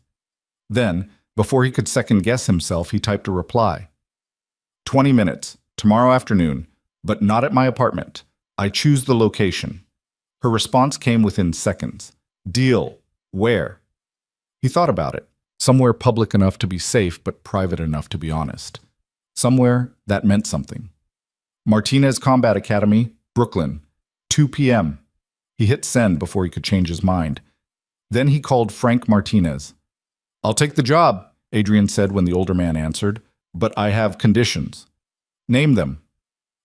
Then, before he could second-guess himself, he typed a reply. 20 minutes, tomorrow afternoon, but not at my apartment. I choose the location. Her response came within seconds. Deal. Where? He thought about it. Somewhere public enough to be safe, but private enough to be honest. Somewhere that meant something. Martinez Combat Academy, Brooklyn, 2 p.m. He hit send before he could change his mind. Then he called Frank Martinez. "I'll take the job," Adrian said when the older man answered, "but I have conditions." "Name them."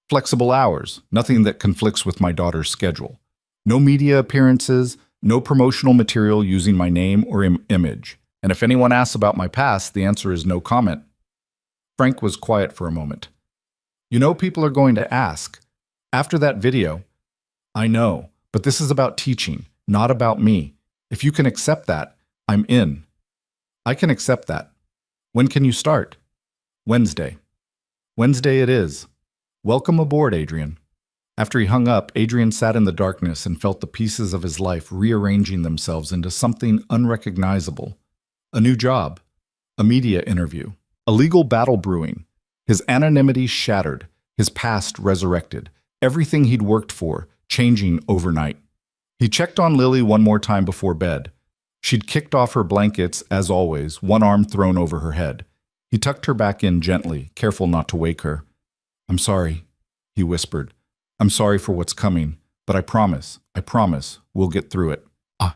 "Flexible hours, nothing that conflicts with my daughter's schedule. No media appearances, no promotional material using my name or image. And if anyone asks about my past, the answer is no comment." Frank was quiet for a moment. "You know people are going to ask. After that video." "I know, but this is about teaching, not about me. If you can accept that, I'm in." "I can accept that. When can you start?" "Wednesday." "Wednesday it is. Welcome aboard, Adrian." After he hung up, Adrian sat in the darkness and felt the pieces of his life rearranging themselves into something unrecognizable. A new job, a media interview, a legal battle brewing, his anonymity shattered, his past resurrected, everything he'd worked for changing overnight. He checked on Lily one more time before bed. She'd kicked off her blankets, as always, one arm thrown over her head. He tucked her back in gently, careful not to wake her. "I'm sorry," he whispered. "I'm sorry for what's coming, but I promise, we'll get through it."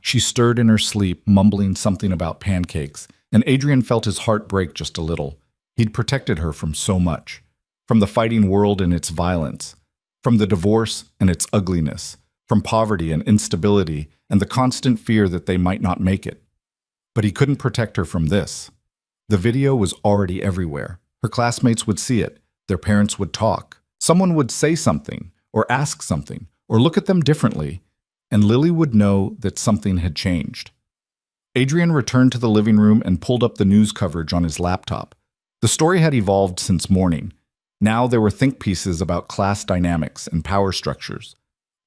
She stirred in her sleep, mumbling something about pancakes, and Adrian felt his heart break just a little. He'd protected her from so much. From the fighting world and its violence. From the divorce and its ugliness. From poverty and instability and the constant fear that they might not make it. But he couldn't protect her from this. The video was already everywhere. Her classmates would see it. Their parents would talk. Someone would say something, or ask something, or look at them differently, and Lily would know that something had changed. Adrian returned to the living room and pulled up the news coverage on his laptop. The story had evolved since morning. Now there were think pieces about class dynamics and power structures,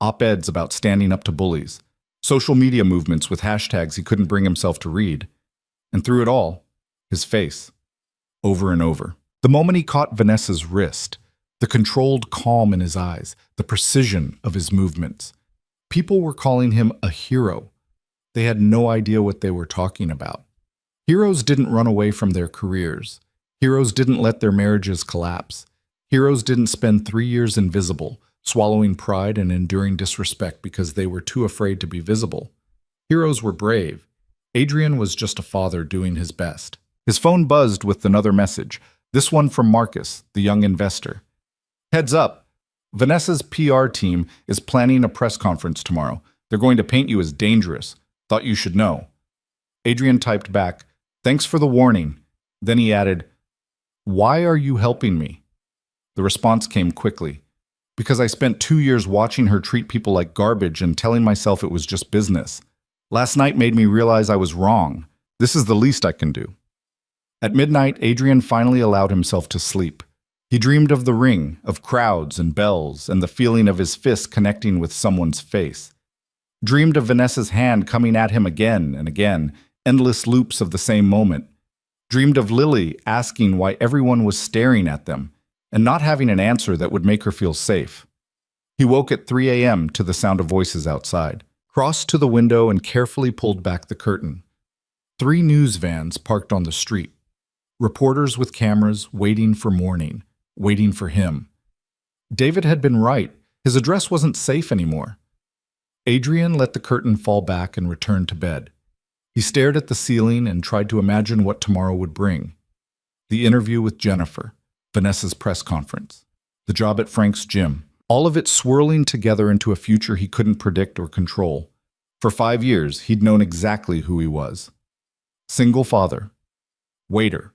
op-eds about standing up to bullies, social media movements with hashtags he couldn't bring himself to read. And through it all, his face, over and over. The moment he caught Vanessa's wrist, the controlled calm in his eyes, the precision of his movements. People were calling him a hero. They had no idea what they were talking about. Heroes didn't run away from their careers. Heroes didn't let their marriages collapse. Heroes didn't spend 3 years invisible, swallowing pride and enduring disrespect because they were too afraid to be visible. Heroes were brave. Adrian was just a father doing his best. His phone buzzed with another message, this one from Marcus, the young investor. "Heads up, Vanessa's PR team is planning a press conference tomorrow. They're going to paint you as dangerous. Thought you should know." Adrian typed back, "Thanks for the warning." Then he added, "Why are you helping me?" The response came quickly. Because I spent 2 years watching her treat people like garbage and telling myself it was just business. Last night made me realize I was wrong. This is the least I can do. At midnight, Adrian finally allowed himself to sleep. He dreamed of the ring, of crowds and bells, and the feeling of his fist connecting with someone's face. Dreamed of Vanessa's hand coming at him again and again, endless loops of the same moment. Dreamed of Lily asking why everyone was staring at them, and not having an answer that would make her feel safe. He woke at 3 a.m. to the sound of voices outside, crossed to the window and carefully pulled back the curtain. 3 news vans parked on the street. Reporters with cameras waiting for morning, waiting for him. David had been right. His address wasn't safe anymore. Adrian let the curtain fall back and returned to bed. He stared at the ceiling and tried to imagine what tomorrow would bring. The interview with Jennifer, Vanessa's press conference, the job at Frank's gym, all of it swirling together into a future he couldn't predict or control. For 5 years, he'd known exactly who he was. Single father. Waiter.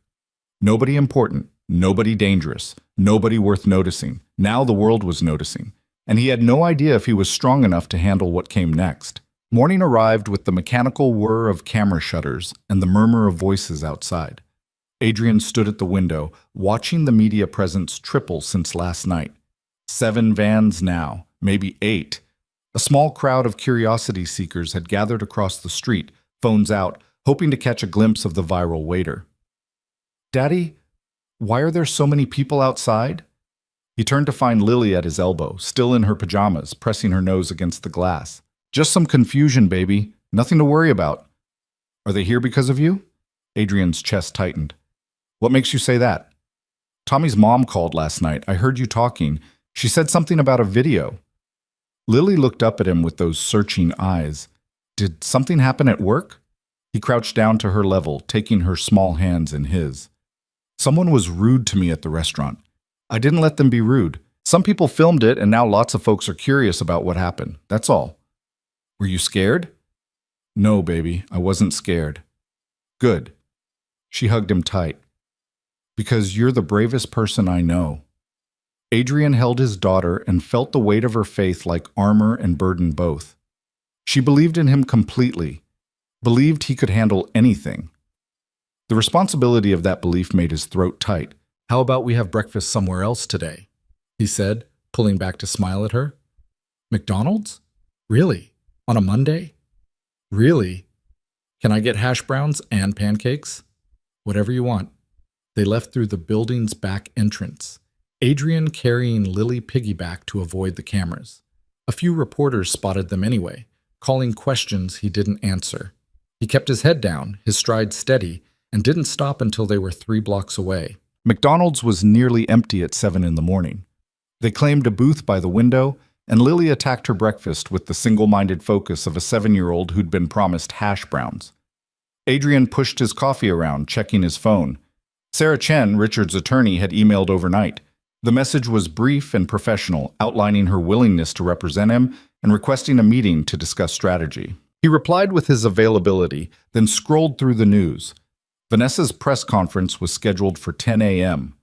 Nobody important, nobody dangerous, nobody worth noticing. Now the world was noticing, and he had no idea if he was strong enough to handle what came next. Morning arrived with the mechanical whir of camera shutters and the murmur of voices outside. Adrian stood at the window, watching the media presence triple since last night. 7 vans now, maybe 8. A small crowd of curiosity seekers had gathered across the street, phones out, hoping to catch a glimpse of the viral waiter. "Daddy, why are there so many people outside?" He turned to find Lily at his elbow, still in her pajamas, pressing her nose against the glass. "Just some confusion, baby. Nothing to worry about." "Are they here because of you?" Adrian's chest tightened. "What makes you say that?" "Tommy's mom called last night. I heard you talking. She said something about a video." Lily looked up at him with those searching eyes. "Did something happen at work?" He crouched down to her level, taking her small hands in his. "Someone was rude to me at the restaurant. I didn't let them be rude. Some people filmed it, and now lots of folks are curious about what happened. That's all." "Were you scared?" "No, baby, I wasn't scared." "Good." She hugged him tight. "Because you're the bravest person I know." Adrian held his daughter and felt the weight of her faith like armor and burden both. She believed in him completely, believed he could handle anything. The responsibility of that belief made his throat tight. "How about we have breakfast somewhere else today?" he said, pulling back to smile at her. "McDonald's? Really? On a Monday? Really? Can I get hash browns and pancakes?" "Whatever you want." They left through the building's back entrance, Adrian carrying Lily piggyback to avoid the cameras. A few reporters spotted them anyway, calling questions he didn't answer. He kept his head down, his stride steady, and didn't stop until they were 3 blocks away. McDonald's was nearly empty at 7 in the morning. They claimed a booth by the window, and Lily attacked her breakfast with the single-minded focus of a 7-year-old who'd been promised hash browns. Adrian pushed his coffee around, checking his phone. Sarah Chen, Richard's attorney, had emailed overnight. The message was brief and professional, outlining her willingness to represent him and requesting a meeting to discuss strategy. He replied with his availability, then scrolled through the news. Vanessa's press conference was scheduled for 10 a.m.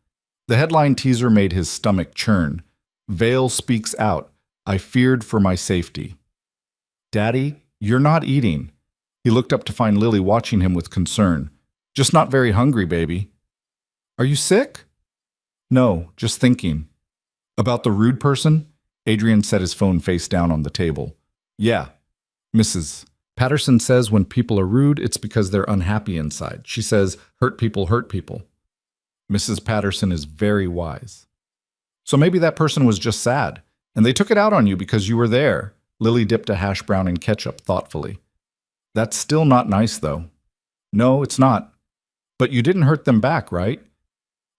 The headline teaser made his stomach churn. Vale speaks out. I feared for my safety. "Daddy, you're not eating." He looked up to find Lily watching him with concern. "Just not very hungry, baby." "Are you sick?" "No, just thinking." "About the rude person?" Adrian set his phone face down on the table. "Yeah. Mrs. Patterson says when people are rude, it's because they're unhappy inside. She says, hurt people hurt people." "Mrs. Patterson is very wise." "So maybe that person was just sad, and they took it out on you because you were there." Lily dipped a hash brown in ketchup thoughtfully. "That's still not nice, though." "No, it's not. But you didn't hurt them back, right?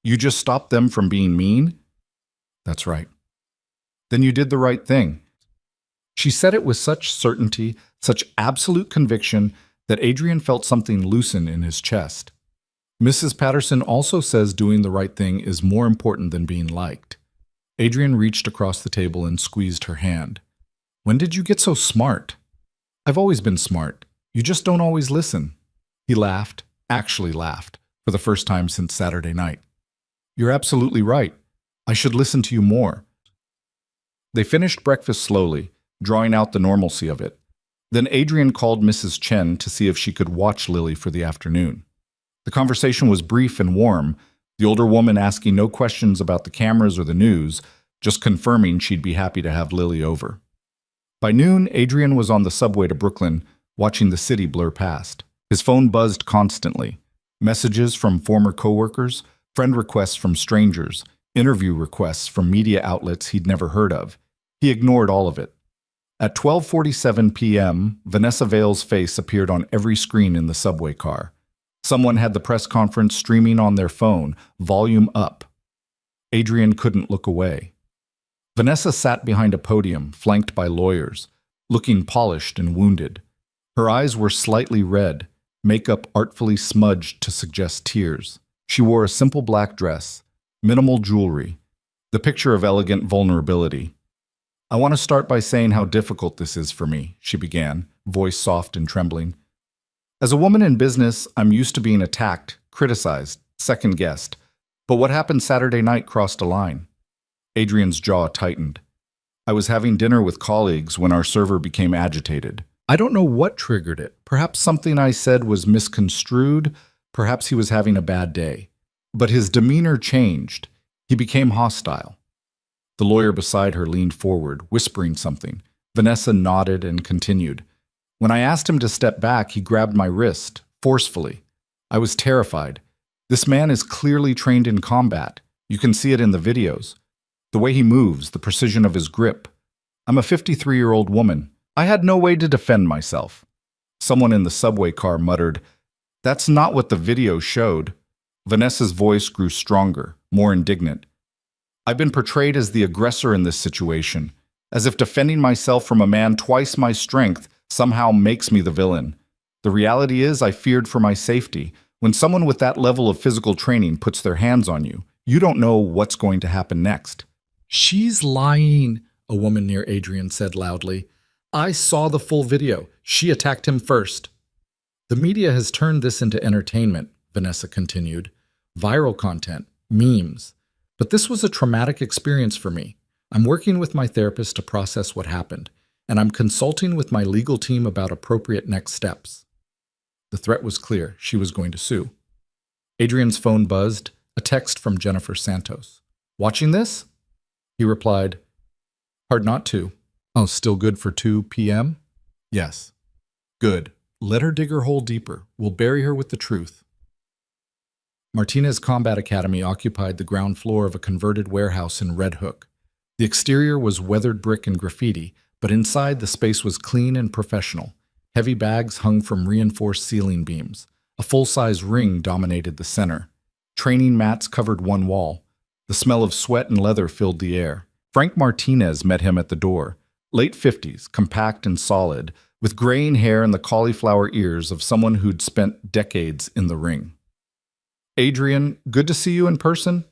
You just stopped them from being mean?" "That's right." "Then you did the right thing." She said it with such certainty, such absolute conviction, that Adrian felt something loosen in his chest. Mrs. Patterson also says doing the right thing is more important than being liked. Adrian reached across the table and squeezed her hand. "When did you get so smart?" "I've always been smart. You just don't always listen." He laughed, actually laughed, for the first time since Saturday night. "You're absolutely right. I should listen to you more." They finished breakfast slowly, drawing out the normalcy of it. Then Adrian called Mrs. Chen to see if she could watch Lily for the afternoon. The conversation was brief and warm, the older woman asking no questions about the cameras or the news, just confirming she'd be happy to have Lily over. By noon, Adrian was on the subway to Brooklyn, watching the city blur past. His phone buzzed constantly. Messages from former coworkers, friend requests from strangers, interview requests from media outlets he'd never heard of. He ignored all of it. At 12:47 p.m., Vanessa Vale's face appeared on every screen in the subway car. Someone had the press conference streaming on their phone, volume up. Adrian couldn't look away. Vanessa sat behind a podium, flanked by lawyers, looking polished and wounded. Her eyes were slightly red, makeup artfully smudged to suggest tears. She wore a simple black dress, minimal jewelry, the picture of elegant vulnerability. "I want to start by saying how difficult this is for me," she began, voice soft and trembling. "As a woman in business, I'm used to being attacked, criticized, second-guessed. But what happened Saturday night crossed a line." Adrian's jaw tightened. "I was having dinner with colleagues when our server became agitated. I don't know what triggered it. Perhaps something I said was misconstrued. Perhaps he was having a bad day. But his demeanor changed. He became hostile." The lawyer beside her leaned forward, whispering something. Vanessa nodded and continued. "When I asked him to step back, he grabbed my wrist, forcefully. I was terrified. This man is clearly trained in combat. You can see it in the videos. The way he moves, the precision of his grip. I'm a 53-year-old woman. I had no way to defend myself." Someone in the subway car muttered, "That's not what the video showed." Vanessa's voice grew stronger, more indignant. "I've been portrayed as the aggressor in this situation, as if defending myself from a man twice my strength somehow makes me the villain. The reality is I feared for my safety. When someone with that level of physical training puts their hands on you, you don't know what's going to happen next." "She's lying," a woman near Adrian said loudly. "I saw the full video. She attacked him first." "The media has turned this into entertainment," Vanessa continued. "Viral content, memes. But this was a traumatic experience for me. I'm working with my therapist to process what happened, and I'm consulting with my legal team about appropriate next steps." The threat was clear. She was going to sue. Adrian's phone buzzed, a text from Jennifer Santos. "Watching this?" He replied, "Hard not to." "Oh, still good for 2 p.m.? "Yes." "Good. Let her dig her hole deeper. We'll bury her with the truth." Martinez Combat Academy occupied the ground floor of a converted warehouse in Red Hook. The exterior was weathered brick and graffiti, but inside the space was clean and professional. Heavy bags hung from reinforced ceiling beams. A full-size ring dominated the center. Training mats covered one wall. The smell of sweat and leather filled the air. Frank Martinez met him at the door. Late 50s, compact and solid, with graying hair and the cauliflower ears of someone who'd spent decades in the ring. "Adrian, good to see you in person."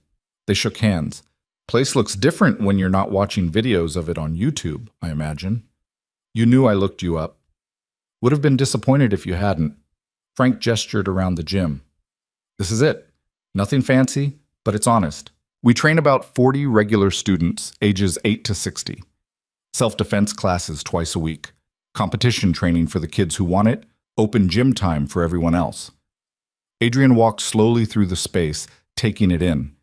They shook hands. "Place looks different when you're not watching videos of it on YouTube, I imagine." "You knew I looked you up." "Would have been disappointed if you hadn't." Frank gestured around the gym. "This is it. Nothing fancy, but it's honest. We train about 40 regular students, ages 8 to 60. Self-defense classes twice a week. Competition training for the kids who want it. Open gym time for everyone else." Adrian walked slowly through the space, taking it in.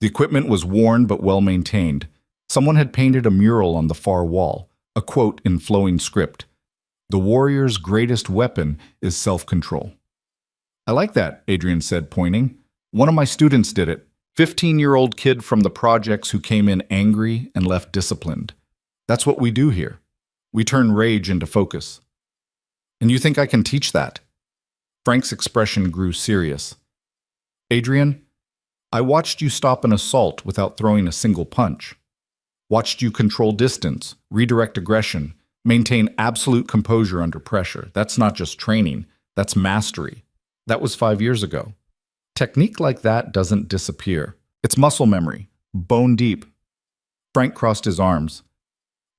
The equipment was worn but well-maintained. Someone had painted a mural on the far wall, a quote in flowing script. "The warrior's greatest weapon is self-control." "I like that," Adrian said, pointing. "One of my students did it. 15-year-old kid from the projects who came in angry and left disciplined. That's what we do here. We turn rage into focus." "And you think I can teach that?" Frank's expression grew serious. "Adrian, I watched you stop an assault without throwing a single punch. Watched you control distance, redirect aggression, maintain absolute composure under pressure. That's not just training, that's mastery. That was 5 years ago. Technique like that doesn't disappear. It's muscle memory, bone deep." Frank crossed his arms.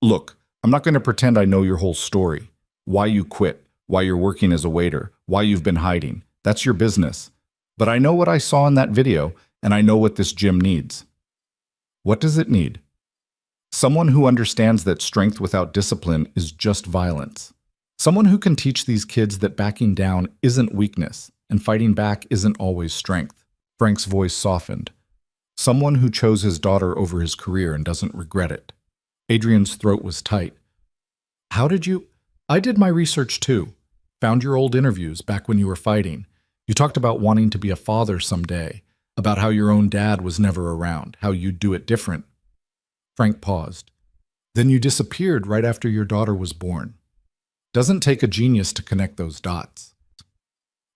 "Look, I'm not going to pretend I know your whole story. Why you quit, why you're working as a waiter, why you've been hiding. That's your business. But I know what I saw in that video, and I know what this gym needs." "What does it need?" Someone who understands that strength without discipline is just violence. Someone who can teach these kids that backing down isn't weakness and fighting back isn't always strength. Frank's voice softened. Someone who chose his daughter over his career and doesn't regret it. Adrian's throat was tight. How did you? I did my research too. Found your old interviews back when you were fighting. You talked about wanting to be a father someday, about how your own dad was never around, how you'd do it different. Frank paused. Then you disappeared right after your daughter was born. Doesn't take a genius to connect those dots.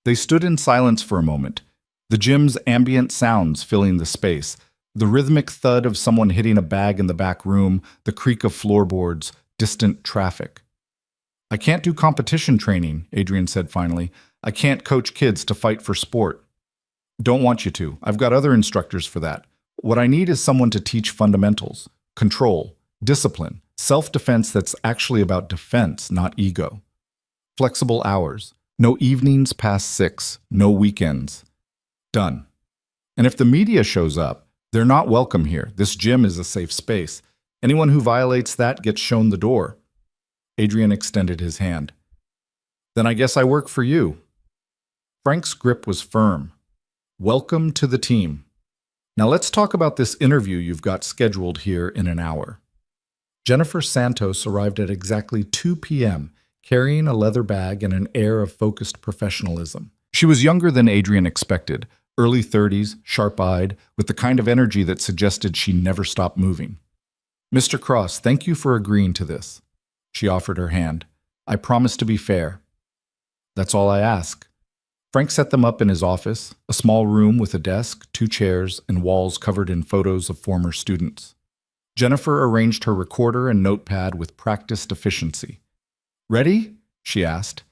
They stood in silence for a moment, the gym's ambient sounds filling the space, the rhythmic thud of someone hitting a bag in the back room, the creak of floorboards, distant traffic. I can't do competition training, Adrian said finally. I can't coach kids to fight for sport. Don't want you to. I've got other instructors for that. What I need is someone to teach fundamentals, control, discipline, self-defense that's actually about defense, not ego. Flexible hours. No evenings past 6. No weekends. Done. And if the media shows up, they're not welcome here. This gym is a safe space. Anyone who violates that gets shown the door. Adrian extended his hand. Then I guess I work for you. Frank's grip was firm. Welcome to the team. Now let's talk about this interview you've got scheduled here in an hour. Jennifer Santos arrived at exactly 2 p.m., carrying a leather bag and an air of focused professionalism. She was younger than Adrian expected, early 30s, sharp-eyed, with the kind of energy that suggested she never stopped moving. Mr. Cross, thank you for agreeing to this. She offered her hand. I promise to be fair. That's all I ask. Frank set them up in his office, a small room with a desk, 2 chairs, and walls covered in photos of former students. Jennifer arranged her recorder and notepad with practiced efficiency. Ready? She asked.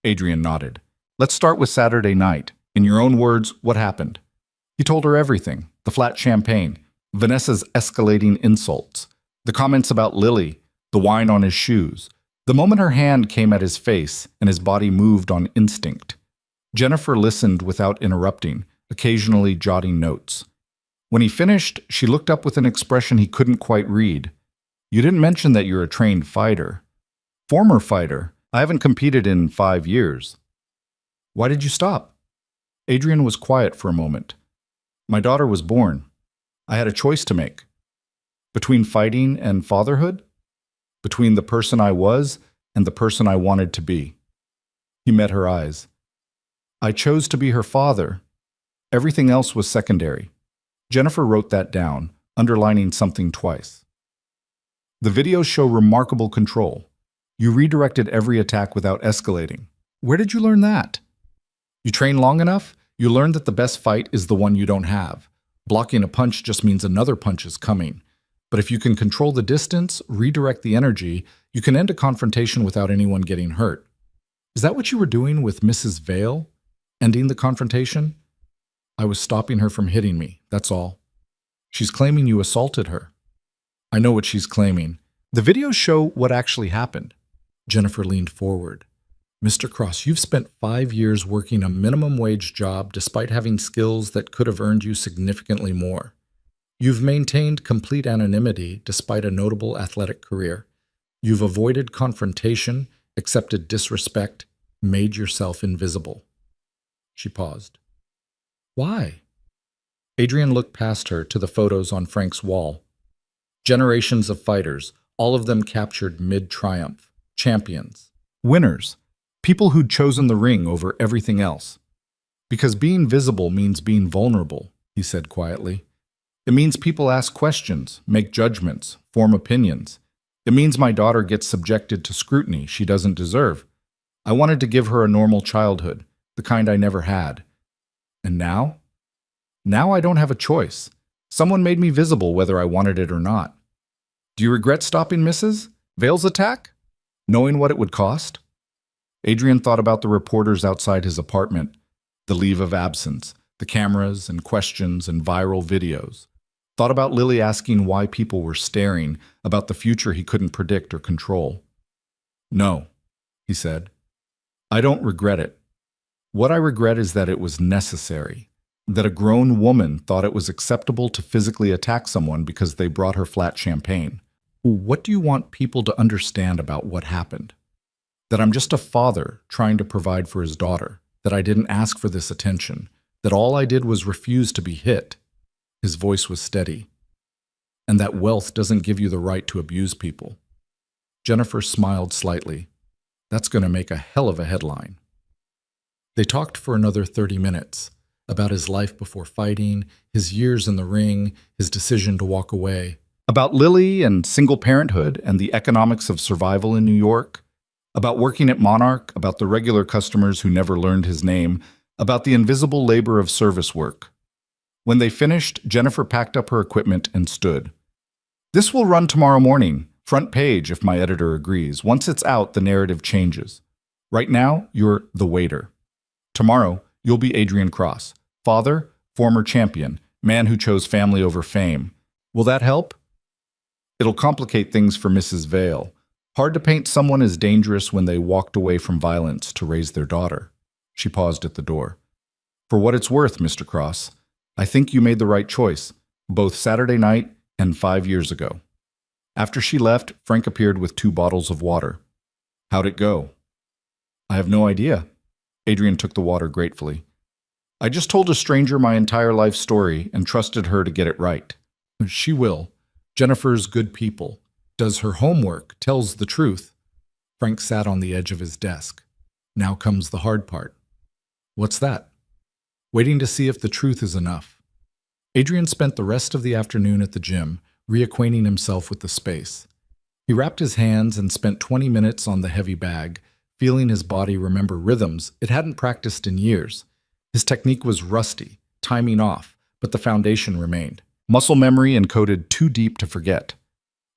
Adrian nodded. Let's start with Saturday night. In your own words, what happened? He told her everything. The flat champagne, Vanessa's escalating insults, the comments about Lily, the wine on his shoes. The moment her hand came at his face and his body moved on instinct. Jennifer listened without interrupting, occasionally jotting notes. When he finished, she looked up with an expression he couldn't quite read. You didn't mention that you're a trained fighter. Former fighter. I haven't competed in 5 years. Why did you stop? Adrian was quiet for a moment. My daughter was born. I had a choice to make. Between fighting and fatherhood? Between the person I was and the person I wanted to be. He met her eyes. I chose to be her father. Everything else was secondary. Jennifer wrote that down, underlining something twice. The videos show remarkable control. You redirected every attack without escalating. Where did you learn that? You train long enough, you learn that the best fight is the one you don't have. Blocking a punch just means another punch is coming. But if you can control the distance, redirect the energy, you can end a confrontation without anyone getting hurt. Is that what you were doing with Mrs. Vale? Ending the confrontation? I was stopping her from hitting me, that's all. She's claiming you assaulted her. I know what she's claiming. The videos show what actually happened. Jennifer leaned forward. Mr. Cross, you've spent 5 years working a minimum wage job despite having skills that could have earned you significantly more. You've maintained complete anonymity despite a notable athletic career. You've avoided confrontation, accepted disrespect, made yourself invisible. She paused. Why? Adrian looked past her to the photos on Frank's wall. Generations of fighters, all of them captured mid-triumph. Champions. Winners. People who'd chosen the ring over everything else. Because being visible means being vulnerable, he said quietly. It means people ask questions, make judgments, form opinions. It means my daughter gets subjected to scrutiny she doesn't deserve. I wanted to give her a normal childhood, the kind I never had. And now? Now I don't have a choice. Someone made me visible whether I wanted it or not. Do you regret stopping Mrs. Vale's attack? Knowing what it would cost? Adrian thought about the reporters outside his apartment, the leave of absence, the cameras and questions and viral videos. Thought about Lily asking why people were staring, about the future he couldn't predict or control. No, he said. I don't regret it. What I regret is that it was necessary, that a grown woman thought it was acceptable to physically attack someone because they brought her flat champagne. What do you want people to understand about what happened? That I'm just a father trying to provide for his daughter, that I didn't ask for this attention, that all I did was refuse to be hit. His voice was steady. And that wealth doesn't give you the right to abuse people. Jennifer smiled slightly. That's going to make a hell of a headline. They talked for another 30 minutes about his life before fighting, his years in the ring, his decision to walk away, about Lily and single parenthood and the economics of survival in New York, about working at Monarch, about the regular customers who never learned his name, about the invisible labor of service work. When they finished, Jennifer packed up her equipment and stood. This will run tomorrow morning, front page if my editor agrees. Once it's out, the narrative changes. Right now, you're the waiter. Tomorrow, you'll be Adrian Cross, father, former champion, man who chose family over fame. Will that help? It'll complicate things for Mrs. Vale. Hard to paint someone as dangerous when they walked away from violence to raise their daughter. She paused at the door. For what it's worth, Mr. Cross, I think you made the right choice, both Saturday night and 5 years ago. After she left, Frank appeared with 2 bottles of water. How'd it go? I have no idea. Adrian took the water gratefully. I just told a stranger my entire life story and trusted her to get it right. She will. Jennifer's good people. Does her homework, tells the truth. Frank sat on the edge of his desk. Now comes the hard part. What's that? Waiting to see if the truth is enough. Adrian spent the rest of the afternoon at the gym, reacquainting himself with the space. He wrapped his hands and spent 20 minutes on the heavy bag, feeling his body remember rhythms it hadn't practiced in years. His technique was rusty, timing off, but the foundation remained. Muscle memory encoded too deep to forget.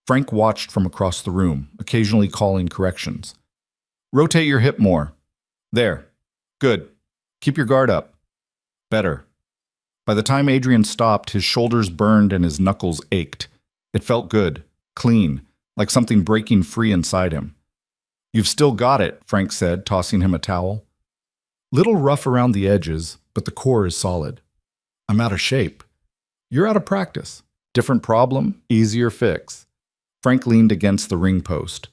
Frank watched from across the room, occasionally calling corrections. Rotate your hip more. There. Good. Keep your guard up. Better. By the time Adrian stopped, his shoulders burned and his knuckles ached. It felt good, clean, like something breaking free inside him. You've still got it, Frank said, tossing him a towel. Little rough around the edges, but the core is solid. I'm out of shape. You're out of practice. Different problem, easier fix. Frank leaned against the ring post.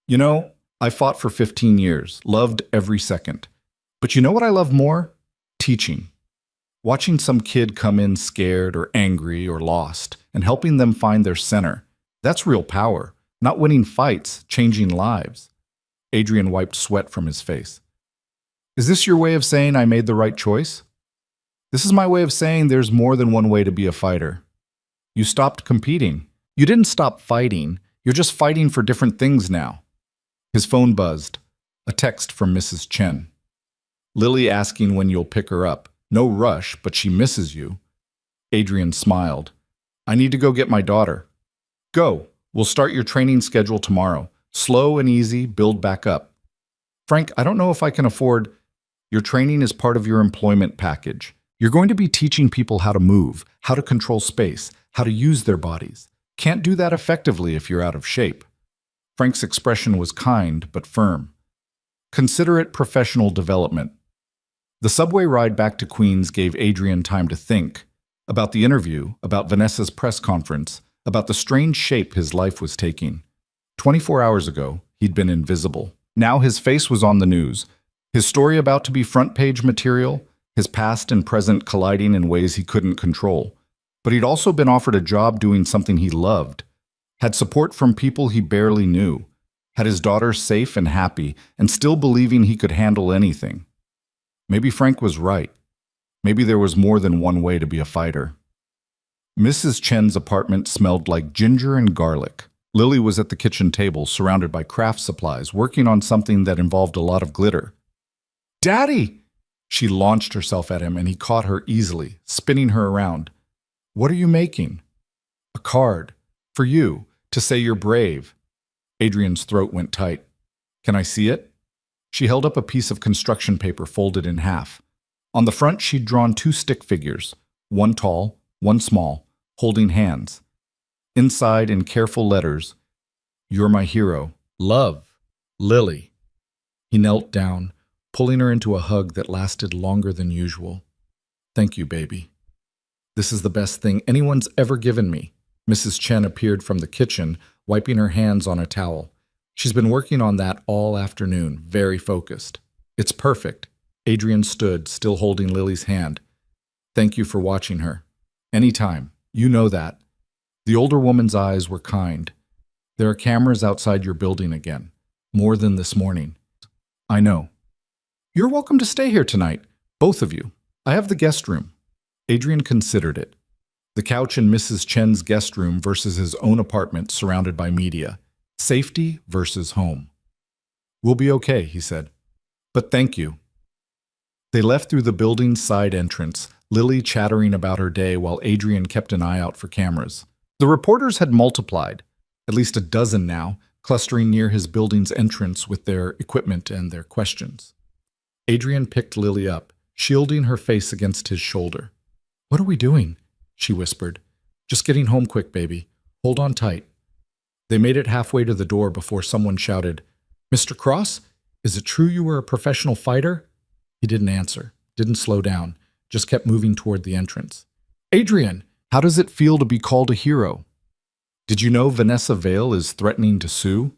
You know, I fought for 15 years, loved every second. But you know what I love more? Teaching. Watching some kid come in scared or angry or lost, and helping them find their center. That's real power, not winning fights, changing lives. Adrian wiped sweat from his face. Is this your way of saying I made the right choice? This is my way of saying there's more than one way to be a fighter. You stopped competing. You didn't stop fighting. You're just fighting for different things now. His phone buzzed. A text from Mrs. Chen. Lily asking when you'll pick her up. No rush, but she misses you. Adrian smiled. I need to go get my daughter. Go. We'll start your training schedule tomorrow. Slow and easy, build back up. Frank, I don't know if I can afford... Your training is part of your employment package. You're going to be teaching people how to move, how to control space, how to use their bodies. Can't do that effectively if you're out of shape. Frank's expression was kind but firm. Consider it professional development. The subway ride back to Queens gave Adrian time to think about the interview, about Vanessa's press conference, about the strange shape his life was taking. 24 hours ago, he'd been invisible. Now his face was on the news. His story about to be front-page material, his past and present colliding in ways he couldn't control. But he'd also been offered a job doing something he loved, had support from people he barely knew, had his daughter safe and happy, and still believing he could handle anything. Maybe Frank was right. Maybe there was more than one way to be a fighter. Mrs. Chen's apartment smelled like ginger and garlic. Lily was at the kitchen table, surrounded by craft supplies, working on something that involved a lot of glitter. Daddy! She launched herself at him, and he caught her easily, spinning her around. What are you making? A card. For you, to say you're brave. Adrian's throat went tight. Can I see it? She held up a piece of construction paper folded in half. On the front, she'd drawn 2 stick figures, one tall, one small, holding hands. Inside, in careful letters, You're my hero. Love. Lily. He knelt down, pulling her into a hug that lasted longer than usual. Thank you, baby. This is the best thing anyone's ever given me. Mrs. Chen appeared from the kitchen, wiping her hands on a towel. She's been working on that all afternoon, very focused. It's perfect. Adrian stood, still holding Lily's hand. Thank you for watching her. Anytime. You know that. The older woman's eyes were kind. There are cameras outside your building again. More than this morning. I know. You're welcome to stay here tonight. Both of you. I have the guest room. Adrian considered it. The couch in Mrs. Chen's guest room versus his own apartment surrounded by media. Safety versus home. We'll be okay, he said. But thank you. They left through the building's side entrance, Lily chattering about her day while Adrian kept an eye out for cameras. The reporters had multiplied, at least a dozen now, clustering near his building's entrance with their equipment and their questions. Adrian picked Lily up, shielding her face against his shoulder. What are we doing? She whispered. Just getting home quick, baby. Hold on tight. They made it halfway to the door before someone shouted, Mr. Cross, is it true you were a professional fighter? He didn't answer, didn't slow down, just kept moving toward the entrance. Adrian, how does it feel to be called a hero? Did you know Vanessa Vale is threatening to sue?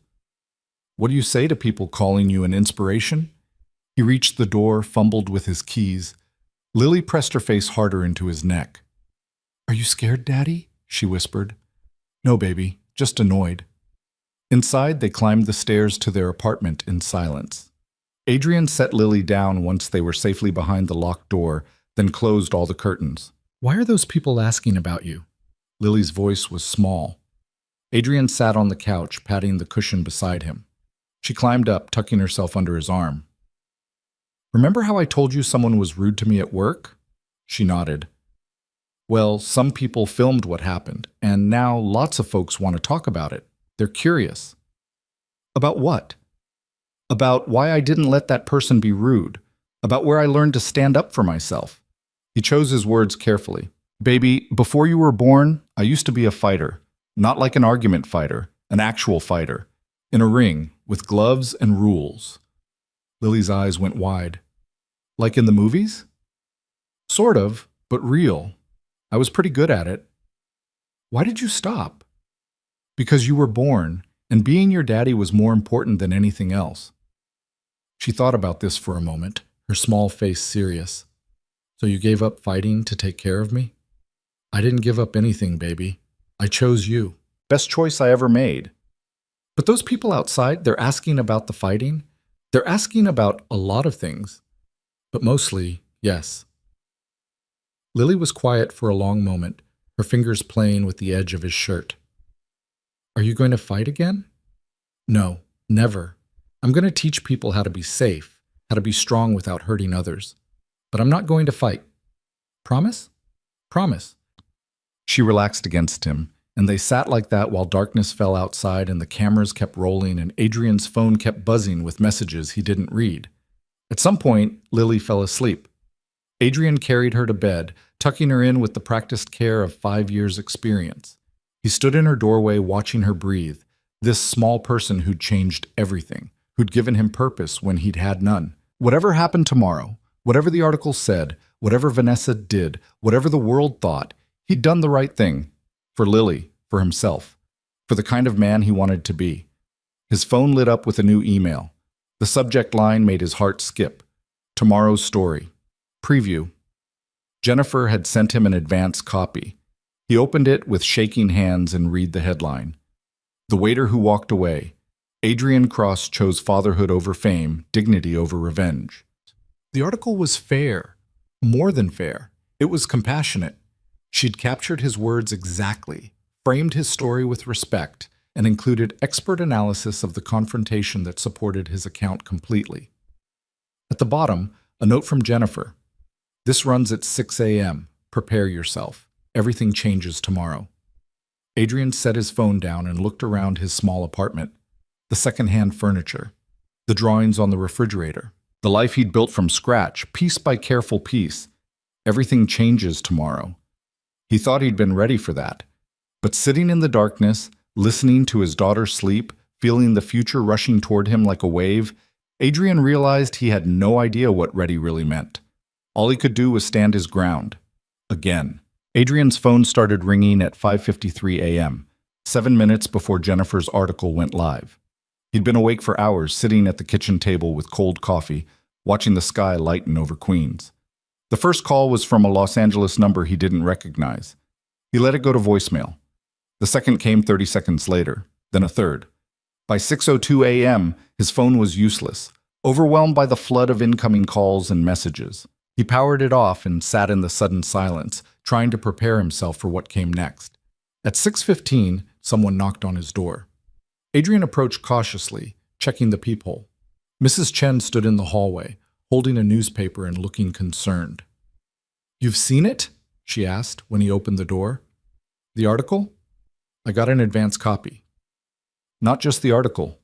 What do you say to people calling you an inspiration? He reached the door, fumbled with his keys. Lily pressed her face harder into his neck. Are you scared, Daddy? She whispered. No, baby, just annoyed. Inside, they climbed the stairs to their apartment in silence. Adrian set Lily down once they were safely behind the locked door, then closed all the curtains. Why are those people asking about you? Lily's voice was small. Adrian sat on the couch, patting the cushion beside him. She climbed up, tucking herself under his arm. Remember how I told you someone was rude to me at work? She nodded. Well, some people filmed what happened, and now lots of folks want to talk about it. They're curious. About what? About why I didn't let that person be rude. About where I learned to stand up for myself. He chose his words carefully. Baby, before you were born, I used to be a fighter. Not like an argument fighter, an actual fighter. In a ring, with gloves and rules. Lily's eyes went wide. Like in the movies? Sort of, but real. I was pretty good at it. Why did you stop? Because you were born, and being your daddy was more important than anything else. She thought about this for a moment, her small face serious. So you gave up fighting to take care of me? I didn't give up anything, baby. I chose you. Best choice I ever made. But those people outside, they're asking about the fighting. They're asking about a lot of things. But mostly, yes. Lily was quiet for a long moment, her fingers playing with the edge of his shirt. Are you going to fight again? No, never. I'm going to teach people how to be safe, how to be strong without hurting others. But I'm not going to fight. Promise? Promise. She relaxed against him, and they sat like that while darkness fell outside and the cameras kept rolling and Adrian's phone kept buzzing with messages he didn't read. At some point, Lily fell asleep. Adrian carried her to bed, tucking her in with the practiced care of 5 years' experience. He stood in her doorway watching her breathe, this small person who'd changed everything, who'd given him purpose when he'd had none. Whatever happened tomorrow, whatever the article said, whatever Vanessa did, whatever the world thought, he'd done the right thing. For Lily, for himself, for the kind of man he wanted to be. His phone lit up with a new email. The subject line made his heart skip. Tomorrow's story. Preview. Jennifer had sent him an advance copy. He opened it with shaking hands and read the headline. The waiter who walked away. Adrian Cross chose fatherhood over fame, dignity over revenge. The article was fair. More than fair. It was compassionate. She'd captured his words exactly, framed his story with respect, and included expert analysis of the confrontation that supported his account completely. At the bottom, a note from Jennifer. This runs at 6 a.m. Prepare yourself. Everything changes tomorrow. Adrian set his phone down and looked around his small apartment. The second-hand furniture. The drawings on the refrigerator. The life he'd built from scratch, piece by careful piece. Everything changes tomorrow. He thought he'd been ready for that. But sitting in the darkness, listening to his daughter sleep, feeling the future rushing toward him like a wave, Adrian realized he had no idea what ready really meant. All he could do was stand his ground. Again. Adrian's phone started ringing at 5:53 a.m. 7 minutes before Jennifer's article went live. He'd been awake for hours, sitting at the kitchen table with cold coffee, watching the sky lighten over Queens. The first call was from a Los Angeles number he didn't recognize. He let it go to voicemail. The second came 30 seconds later, then a third. By 6:02 a.m., his phone was useless, overwhelmed by the flood of incoming calls and messages. He powered it off and sat in the sudden silence, trying to prepare himself for what came next. At 6:15, someone knocked on his door. Adrian approached cautiously, checking the peephole. Mrs. Chen stood in the hallway, holding a newspaper and looking concerned. "You've seen it?" she asked when he opened the door. "The article?" "I got an advance copy." "Not just the article."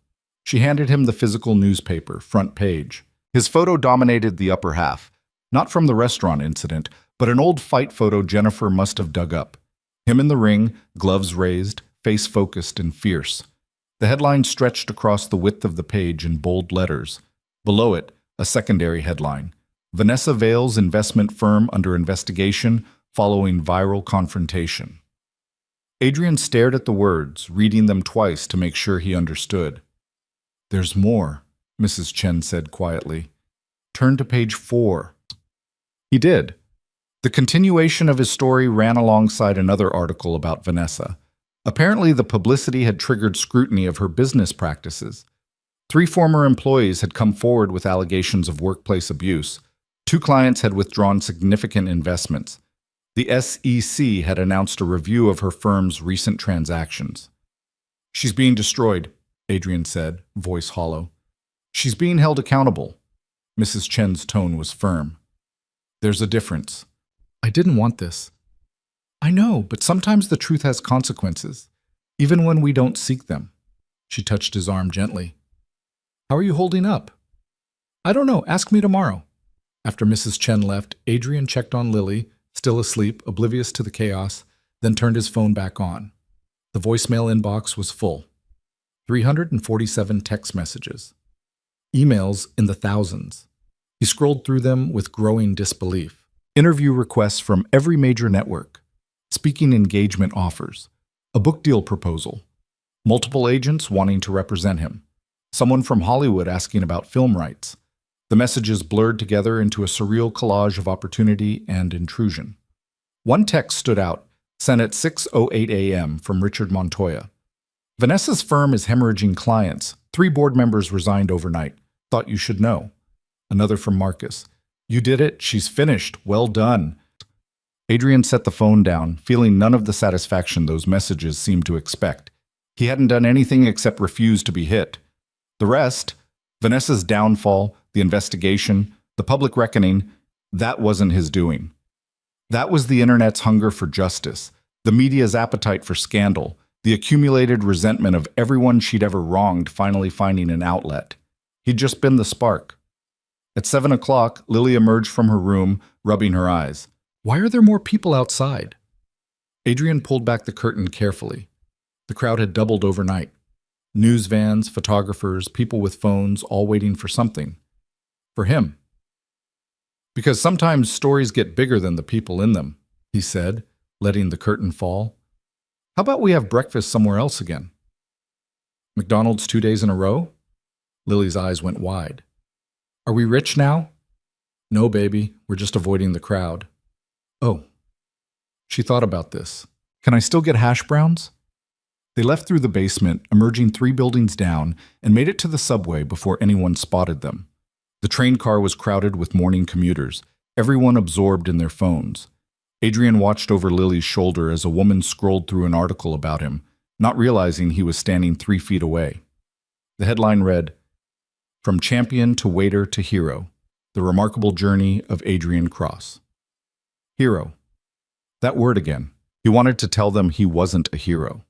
She handed him the physical newspaper, front page. His photo dominated the upper half, not from the restaurant incident, but an old fight photo Jennifer must have dug up. Him in the ring, gloves raised, face focused and fierce. The headline stretched across the width of the page in bold letters. Below it, a secondary headline: Vanessa Vale's investment firm under investigation following viral confrontation. Adrian stared at the words, reading them twice to make sure he understood. "There's more," Mrs. Chen said quietly. "Turn to page 4. He did. The continuation of his story ran alongside another article about Vanessa. Apparently, the publicity had triggered scrutiny of her business practices. 3 former employees had come forward with allegations of workplace abuse. 2 clients had withdrawn significant investments. The SEC had announced a review of her firm's recent transactions. "She's being destroyed," Adrian said, voice hollow. "She's being held accountable." Mrs. Chen's tone was firm. "There's a difference." "I didn't want this." "I know, but sometimes the truth has consequences, even when we don't seek them." She touched his arm gently. "How are you holding up?" "I don't know. Ask me tomorrow." After Mrs. Chen left, Adrian checked on Lily, still asleep, oblivious to the chaos, then turned his phone back on. The voicemail inbox was full. 347 text messages. Emails in the thousands. He scrolled through them with growing disbelief. Interview requests from every major network. Speaking engagement offers. A book deal proposal. Multiple agents wanting to represent him. Someone from Hollywood asking about film rights. The messages blurred together into a surreal collage of opportunity and intrusion. One text stood out, sent at 6:08 a.m. from Richard Montoya. "Vanessa's firm is hemorrhaging clients. 3 board members resigned overnight. Thought you should know." Another from Marcus. "You did it. She's finished. Well done." Adrian set the phone down, feeling none of the satisfaction those messages seemed to expect. He hadn't done anything except refuse to be hit. The rest, Vanessa's downfall, the investigation, the public reckoning, that wasn't his doing. That was the internet's hunger for justice, the media's appetite for scandal, the accumulated resentment of everyone she'd ever wronged finally finding an outlet. He'd just been the spark. At 7 o'clock, Lily emerged from her room, rubbing her eyes. "Why are there more people outside?" Adrian pulled back the curtain carefully. The crowd had doubled overnight. News vans, photographers, people with phones, all waiting for something. For him. "Because sometimes stories get bigger than the people in them," he said, letting the curtain fall. "How about we have breakfast somewhere else again?" "McDonald's 2 days in a row?" Lily's eyes went wide. "Are we rich now?" "No, baby. We're just avoiding the crowd." "Oh." She thought about this. "Can I still get hash browns?" They left through the basement, emerging 3 buildings down, and made it to the subway before anyone spotted them. The train car was crowded with morning commuters, everyone absorbed in their phones. Adrian watched over Lily's shoulder as a woman scrolled through an article about him, not realizing he was standing 3 feet away. The headline read, "From Champion to Waiter to Hero, the remarkable journey of Adrian Cross." Hero. That word again. He wanted to tell them he wasn't a hero.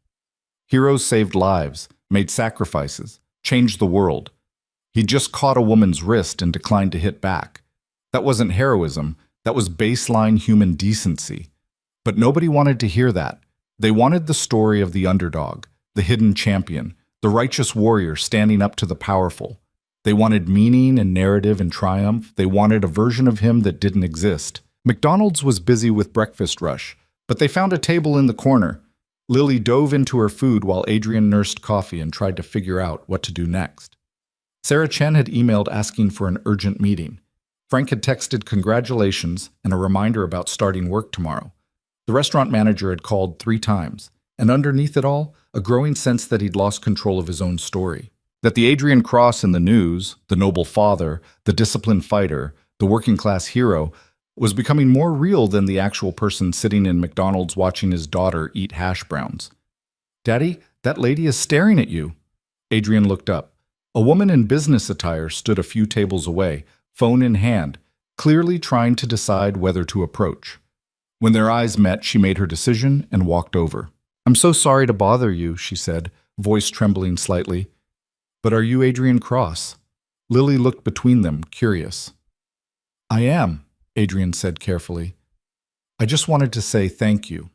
Heroes saved lives, made sacrifices, changed the world. He just caught a woman's wrist and declined to hit back. That wasn't heroism, that was baseline human decency. But nobody wanted to hear that. They wanted the story of the underdog, the hidden champion, the righteous warrior standing up to the powerful. They wanted meaning and narrative and triumph. They wanted a version of him that didn't exist. McDonald's was busy with breakfast rush, but they found a table in the corner. Lily dove into her food while Adrian nursed coffee and tried to figure out what to do next. Sarah Chen had emailed asking for an urgent meeting. Frank had texted congratulations and a reminder about starting work tomorrow. The restaurant manager had called 3 times, and underneath it all, a growing sense that he'd lost control of his own story. That the Adrian Cross in the news, the noble father, the disciplined fighter, the working-class hero, was becoming more real than the actual person sitting in McDonald's watching his daughter eat hash browns. "Daddy, that lady is staring at you." Adrian looked up. A woman in business attire stood a few tables away, phone in hand, clearly trying to decide whether to approach. When their eyes met, she made her decision and walked over. "I'm so sorry to bother you," she said, voice trembling slightly. "But are you Adrian Cross?" Lily looked between them, curious. "I am," Adrian said carefully. "I just wanted to say thank you.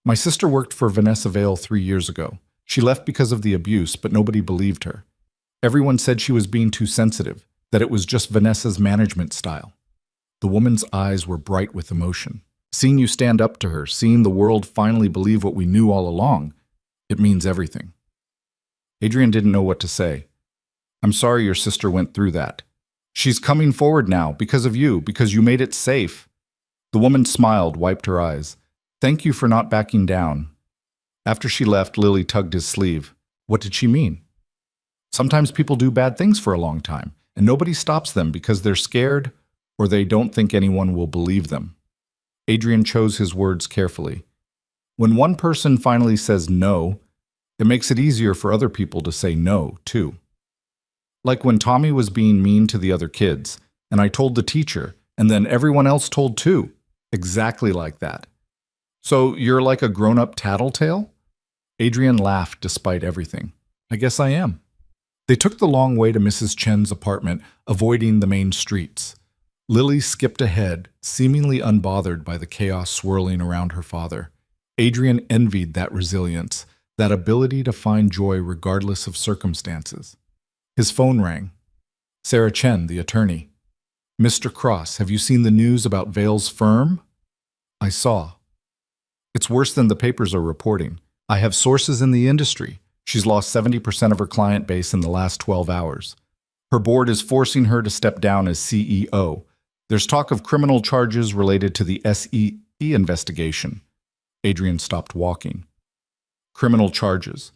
My sister worked for Vanessa Vale 3 years ago. She left because of the abuse, but nobody believed her. Everyone said she was being too sensitive, that it was just Vanessa's management style." The woman's eyes were bright with emotion. "Seeing you stand up to her, seeing the world finally believe what we knew all along, it means everything." Adrian didn't know what to say. "I'm sorry your sister went through that. She's coming forward now, because of you, because you made it safe." The woman smiled, wiped her eyes. "Thank you for not backing down." After she left, Lily tugged his sleeve. What did she mean? Sometimes people do bad things for a long time, and nobody stops them because they're scared or they don't think anyone will believe them. Adrian chose his words carefully. When one person finally says no, it makes it easier for other people to say no, too. Like when Tommy was being mean to the other kids, and I told the teacher, and then everyone else told too. Exactly like that. "So you're like a grown-up tattletale?" Adrian laughed despite everything. "I guess I am." They took the long way to Mrs. Chen's apartment, avoiding the main streets. Lily skipped ahead, seemingly unbothered by the chaos swirling around her father. Adrian envied that resilience, that ability to find joy regardless of circumstances. His phone rang. Sarah Chen, the attorney. "Mr. Cross, have you seen the news about Vale's firm?" "I saw." "It's worse than the papers are reporting. I have sources in the industry. She's lost 70% of her client base in the last 12 hours. Her board is forcing her to step down as CEO. There's talk of criminal charges related to the SEC investigation." Adrian stopped walking. "Criminal charges.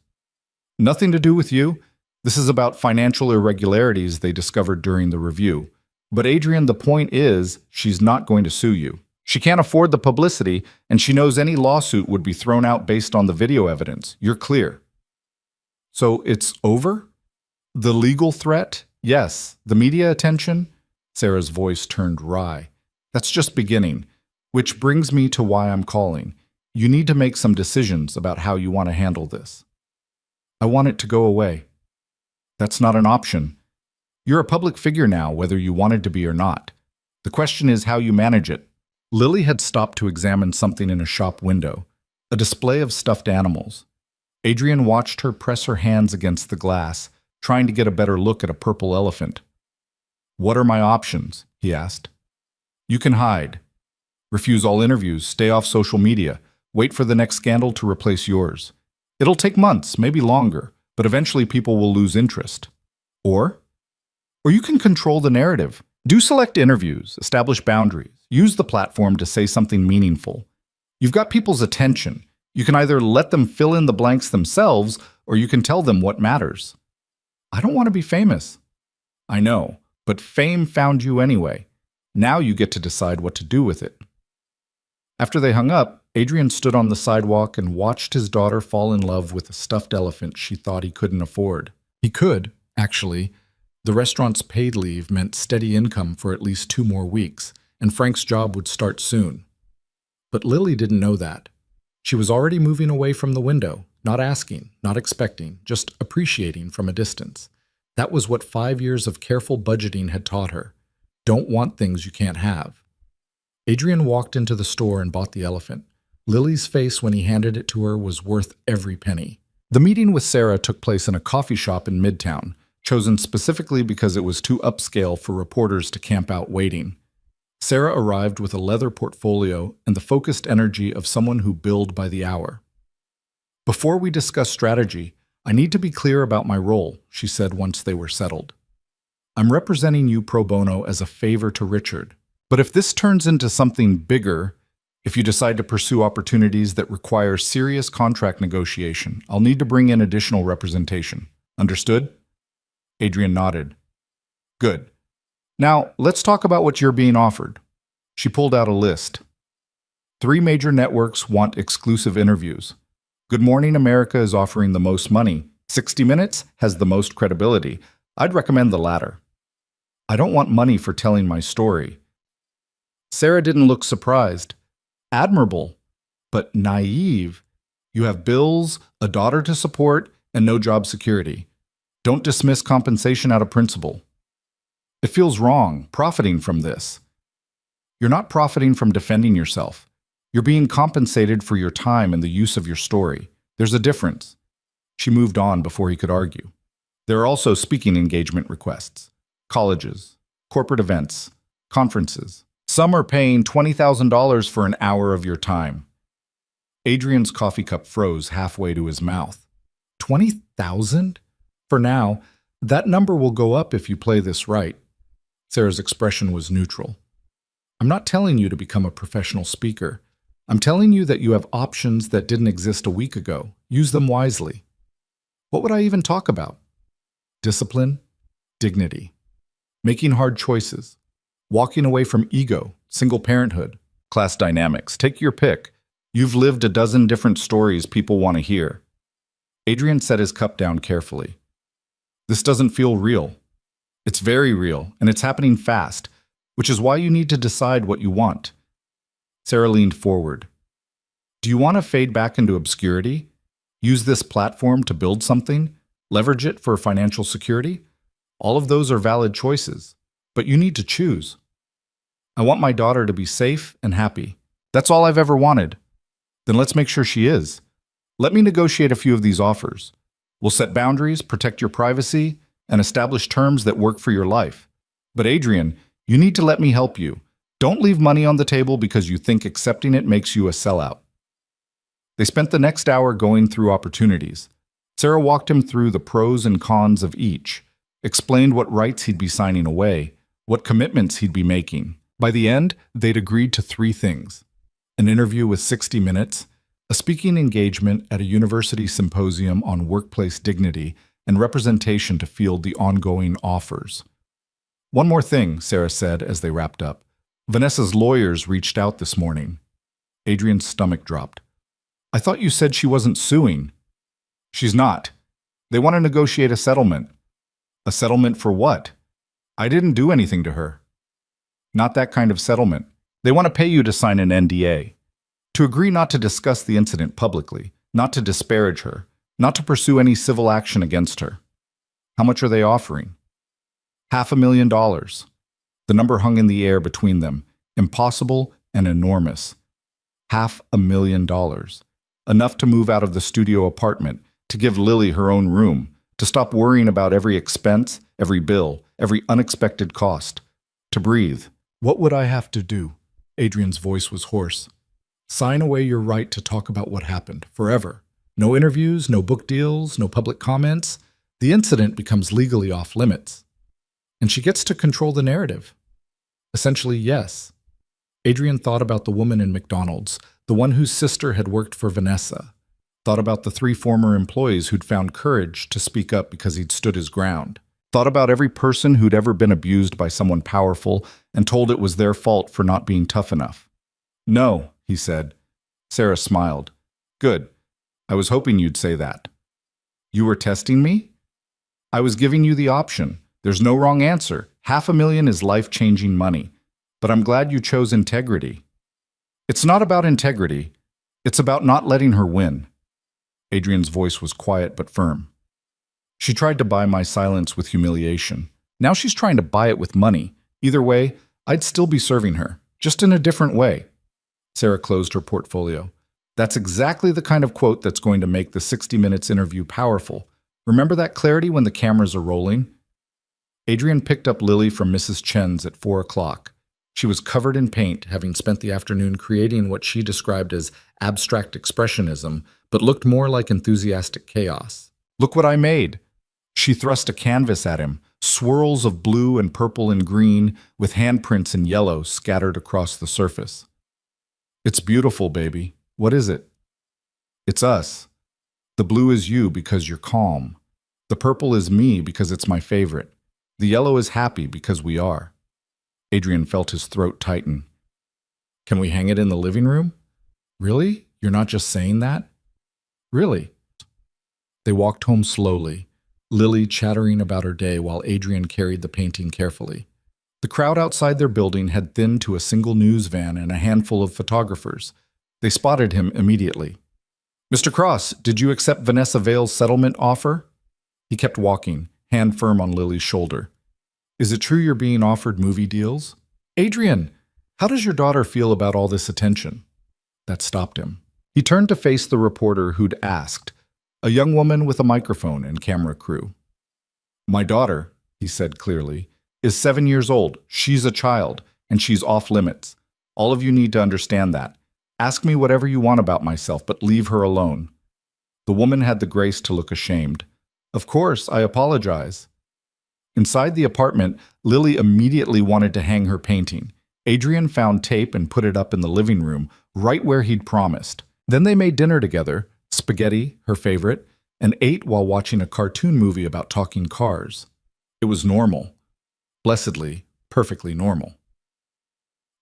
Nothing to do with you. This is about financial irregularities they discovered during the review. But Adrian, the point is, she's not going to sue you. She can't afford the publicity, and she knows any lawsuit would be thrown out based on the video evidence. You're clear." "So it's over? The legal threat? Yes. The media attention?" Sarah's voice turned wry. "That's just beginning. Which brings me to why I'm calling. You need to make some decisions about how you want to handle this." "I want it to go away." "That's not an option. You're a public figure now, whether you wanted to be or not. The question is how you manage it." Lily had stopped to examine something in a shop window, a display of stuffed animals. Adrian watched her press her hands against the glass, trying to get a better look at a purple elephant. "What are my options?" he asked. "You can hide. Refuse all interviews, stay off social media, wait for the next scandal to replace yours. It'll take months, maybe longer, but eventually people will lose interest. Or you can control the narrative. Do select interviews, establish boundaries, use the platform to say something meaningful. You've got people's attention. You can either let them fill in the blanks themselves, or you can tell them what matters." "I don't want to be famous." "I know, but fame found you anyway. Now you get to decide what to do with it." After they hung up, Adrian stood on the sidewalk and watched his daughter fall in love with a stuffed elephant she thought he couldn't afford. He could, actually. The restaurant's paid leave meant steady income for at least 2 more weeks, and Frank's job would start soon. But Lily didn't know that. She was already moving away from the window, not asking, not expecting, just appreciating from a distance. That was what 5 years of careful budgeting had taught her. Don't want things you can't have. Adrian walked into the store and bought the elephant. Lily's face when he handed it to her was worth every penny. The meeting with Sarah took place in a coffee shop in Midtown, chosen specifically because it was too upscale for reporters to camp out waiting. Sarah arrived with a leather portfolio and the focused energy of someone who billed by the hour. Before we discuss strategy, I need to be clear about my role, she said once they were settled. I'm representing you pro bono as a favor to Richard. But if this turns into something bigger, if you decide to pursue opportunities that require serious contract negotiation, I'll need to bring in additional representation. Understood? Adrian nodded. Good. Now, let's talk about what you're being offered. She pulled out a list. 3 major networks want exclusive interviews. Good Morning America is offering the most money. 60 Minutes has the most credibility. I'd recommend the latter. I don't want money for telling my story. Sarah didn't look surprised. Admirable, but naive. You have bills, a daughter to support, and no job security. Don't dismiss compensation out of principle. It feels wrong, profiting from this. You're not profiting from defending yourself. You're being compensated for your time and the use of your story. There's a difference. She moved on before he could argue. There are also speaking engagement requests. Colleges, corporate events, conferences. Some are paying $20,000 for an hour of your time. Adrian's coffee cup froze halfway to his mouth. 20,000? For now, that number will go up if you play this right. Sarah's expression was neutral. I'm not telling you to become a professional speaker. I'm telling you that you have options that didn't exist a week ago. Use them wisely. What would I even talk about? Discipline, dignity, making hard choices, walking away from ego, single parenthood, class dynamics. Take your pick. You've lived a dozen different stories people want to hear. Adrian set his cup down carefully. This doesn't feel real. It's very real, and it's happening fast, which is why you need to decide what you want. Sarah leaned forward. Do you want to fade back into obscurity? Use this platform to build something? Leverage it for financial security? All of those are valid choices, but you need to choose. I want my daughter to be safe and happy. That's all I've ever wanted. Then let's make sure she is. Let me negotiate a few of these offers. We'll set boundaries, protect your privacy, and establish terms that work for your life. But Adrian, you need to let me help you. Don't leave money on the table because you think accepting it makes you a sellout. They spent the next hour going through opportunities. Sarah walked him through the pros and cons of each, explained what rights he'd be signing away, what commitments he'd be making. By the end, they'd agreed to 3 things: an interview with 60 Minutes, a speaking engagement at a university symposium on workplace dignity, and representation to field the ongoing offers. One more thing, Sarah said as they wrapped up. Vanessa's lawyers reached out this morning. Adrian's stomach dropped. I thought you said she wasn't suing. She's not. They want to negotiate a settlement. A settlement for what? I didn't do anything to her. Not that kind of settlement. They want to pay you to sign an NDA. To agree not to discuss the incident publicly, not to disparage her, not to pursue any civil action against her. How much are they offering? $500,000. The number hung in the air between them, impossible and enormous. $500,000. Enough to move out of the studio apartment, to give Lily her own room, to stop worrying about every expense, every bill, every unexpected cost. To breathe. What would I have to do? Adrian's voice was hoarse. Sign away your right to talk about what happened, forever. No interviews, no book deals, no public comments. The incident becomes legally off limits. And she gets to control the narrative. Essentially, yes. Adrian thought about the woman in McDonald's, the one whose sister had worked for Vanessa. Thought about the 3 former employees who'd found courage to speak up because he'd stood his ground. Thought about every person who'd ever been abused by someone powerful and told it was their fault for not being tough enough. No, he said. Sarah smiled. Good. I was hoping you'd say that. You were testing me? I was giving you the option. There's no wrong answer. $500,000 is life-changing money. But I'm glad you chose integrity. It's not about integrity. It's about not letting her win. Adrian's voice was quiet but firm. She tried to buy my silence with humiliation. Now she's trying to buy it with money. Either way, I'd still be serving her, just in a different way. Sarah closed her portfolio. That's exactly the kind of quote that's going to make the 60 Minutes interview powerful. Remember that clarity when the cameras are rolling? Adrian picked up Lily from Mrs. Chen's at 4 o'clock. She was covered in paint, having spent the afternoon creating what she described as abstract expressionism, but looked more like enthusiastic chaos. "Look what I made!" She thrust a canvas at him, swirls of blue and purple and green, with handprints in yellow scattered across the surface. "It's beautiful, baby. What is it?" "It's us. The blue is you because you're calm. The purple is me because it's my favorite. The yellow is happy because we are." Adrian felt his throat tighten. "Can we hang it in the living room?" "Really? You're not just saying that?" "Really?" They walked home slowly, Lily chattering about her day while Adrian carried the painting carefully. The crowd outside their building had thinned to a single news van and a handful of photographers. They spotted him immediately. "Mr. Cross, did you accept Vanessa Vale's settlement offer?" He kept walking, hand firm on Lily's shoulder. "Is it true you're being offered movie deals?" "Adrian, how does your daughter feel about all this attention?" That stopped him. He turned to face the reporter who'd asked, a young woman with a microphone and camera crew. "My daughter," he said clearly, "is 7 years old. She's a child, and she's off limits. All of you need to understand that. Ask me whatever you want about myself, but leave her alone." The woman had the grace to look ashamed. "Of course, I apologize." Inside the apartment, Lily immediately wanted to hang her painting. Adrian found tape and put it up in the living room, right where he'd promised. Then they made dinner together, spaghetti, her favorite, and ate while watching a cartoon movie about talking cars. It was normal. Blessedly, perfectly normal.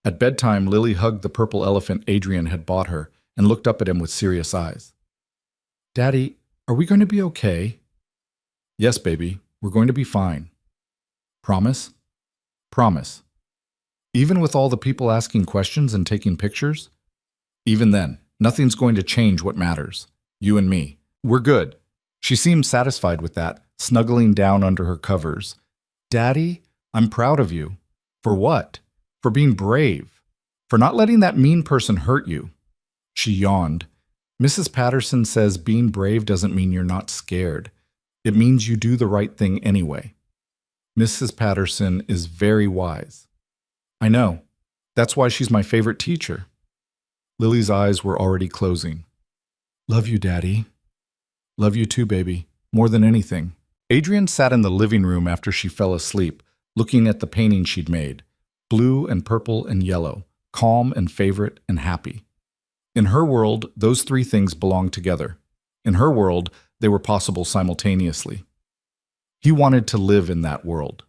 At bedtime, Lily hugged the purple elephant Adrian had bought her and looked up at him with serious eyes. "Daddy, are we going to be okay?" "Yes, baby, we're going to be fine." "Promise?" "Promise." "Even with all the people asking questions and taking pictures?" "Even then, nothing's going to change what matters. You and me. We're good." She seemed satisfied with that, snuggling down under her covers. "Daddy, I'm proud of you." "For what?" "For being brave. For not letting that mean person hurt you." She yawned. "Mrs. Patterson says being brave doesn't mean you're not scared. It means you do the right thing anyway." "Mrs. Patterson is very wise." "I know. That's why she's my favorite teacher." Lily's eyes were already closing. "Love you, Daddy." "Love you too, baby. More than anything." Adrian sat in the living room after she fell asleep, looking at the painting she'd made. Blue and purple and yellow, calm and favorite and happy. In her world, those three things belonged together. In her world, they were possible simultaneously. He wanted to live in that world.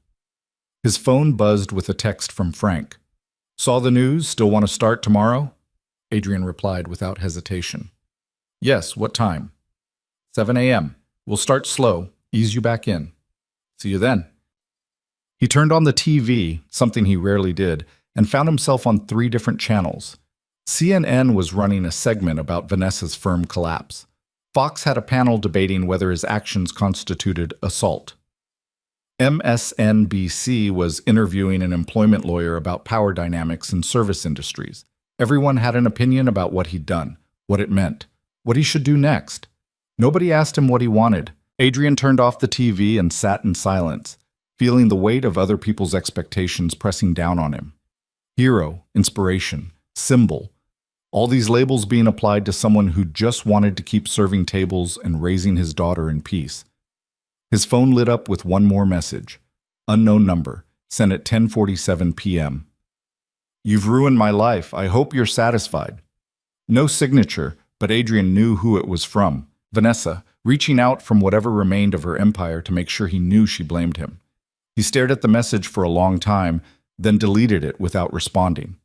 His phone buzzed with a text from Frank. "Saw the news? Still want to start tomorrow?" Adrian replied without hesitation. "Yes, what time?" 7 a.m. We'll start slow, ease you back in. See you then." He turned on the TV, something he rarely did, and found himself on 3 different channels. CNN was running a segment about Vanessa's firm collapse. Fox had a panel debating whether his actions constituted assault. MSNBC was interviewing an employment lawyer about power dynamics in service industries. Everyone had an opinion about what he'd done, what it meant, what he should do next. Nobody asked him what he wanted. Adrian turned off the TV and sat in silence, feeling the weight of other people's expectations pressing down on him. Hero, inspiration, symbol, all these labels being applied to someone who just wanted to keep serving tables and raising his daughter in peace. His phone lit up with one more message. Unknown number, sent at 10:47 p.m. "You've ruined my life. I hope you're satisfied." No signature, but Adrian knew who it was from. Vanessa, reaching out from whatever remained of her empire to make sure he knew she blamed him. He stared at the message for a long time, then deleted it without responding.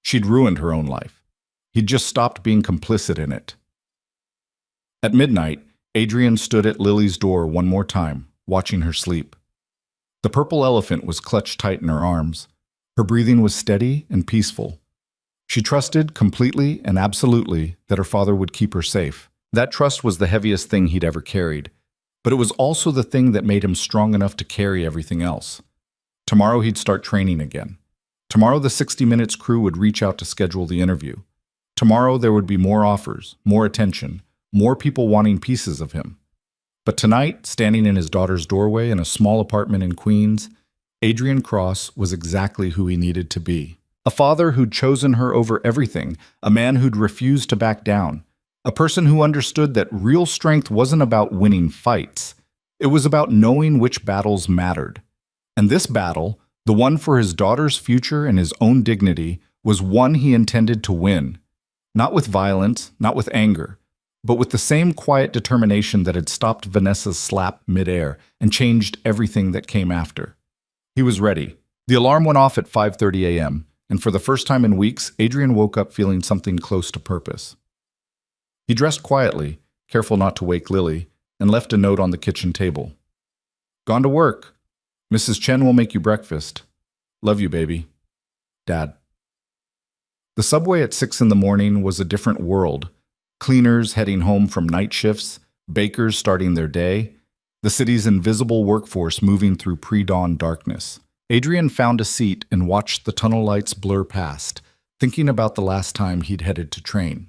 She'd ruined her own life. He'd just stopped being complicit in it. At midnight, Adrian stood at Lily's door one more time, watching her sleep. The purple elephant was clutched tight in her arms. Her breathing was steady and peaceful. She trusted completely and absolutely that her father would keep her safe. That trust was the heaviest thing he'd ever carried, but it was also the thing that made him strong enough to carry everything else. Tomorrow he'd start training again. Tomorrow the 60 Minutes crew would reach out to schedule the interview. Tomorrow there would be more offers, more attention, more people wanting pieces of him. But tonight, standing in his daughter's doorway in a small apartment in Queens, Adrian Cross was exactly who he needed to be. A father who'd chosen her over everything, a man who'd refused to back down, a person who understood that real strength wasn't about winning fights. It was about knowing which battles mattered. And this battle, the one for his daughter's future and his own dignity, was one he intended to win. Not with violence, not with anger, but with the same quiet determination that had stopped Vanessa's slap midair and changed everything that came after. He was ready. The alarm went off at 5:30 a.m., and for the first time in weeks, Adrian woke up feeling something close to purpose. He dressed quietly, careful not to wake Lily, and left a note on the kitchen table. "Gone to work. Mrs. Chen will make you breakfast. Love you, baby. Dad." The subway at 6 in the morning was a different world. Cleaners heading home from night shifts, bakers starting their day, the city's invisible workforce moving through pre-dawn darkness. Adrian found a seat and watched the tunnel lights blur past, thinking about the last time he'd headed to train.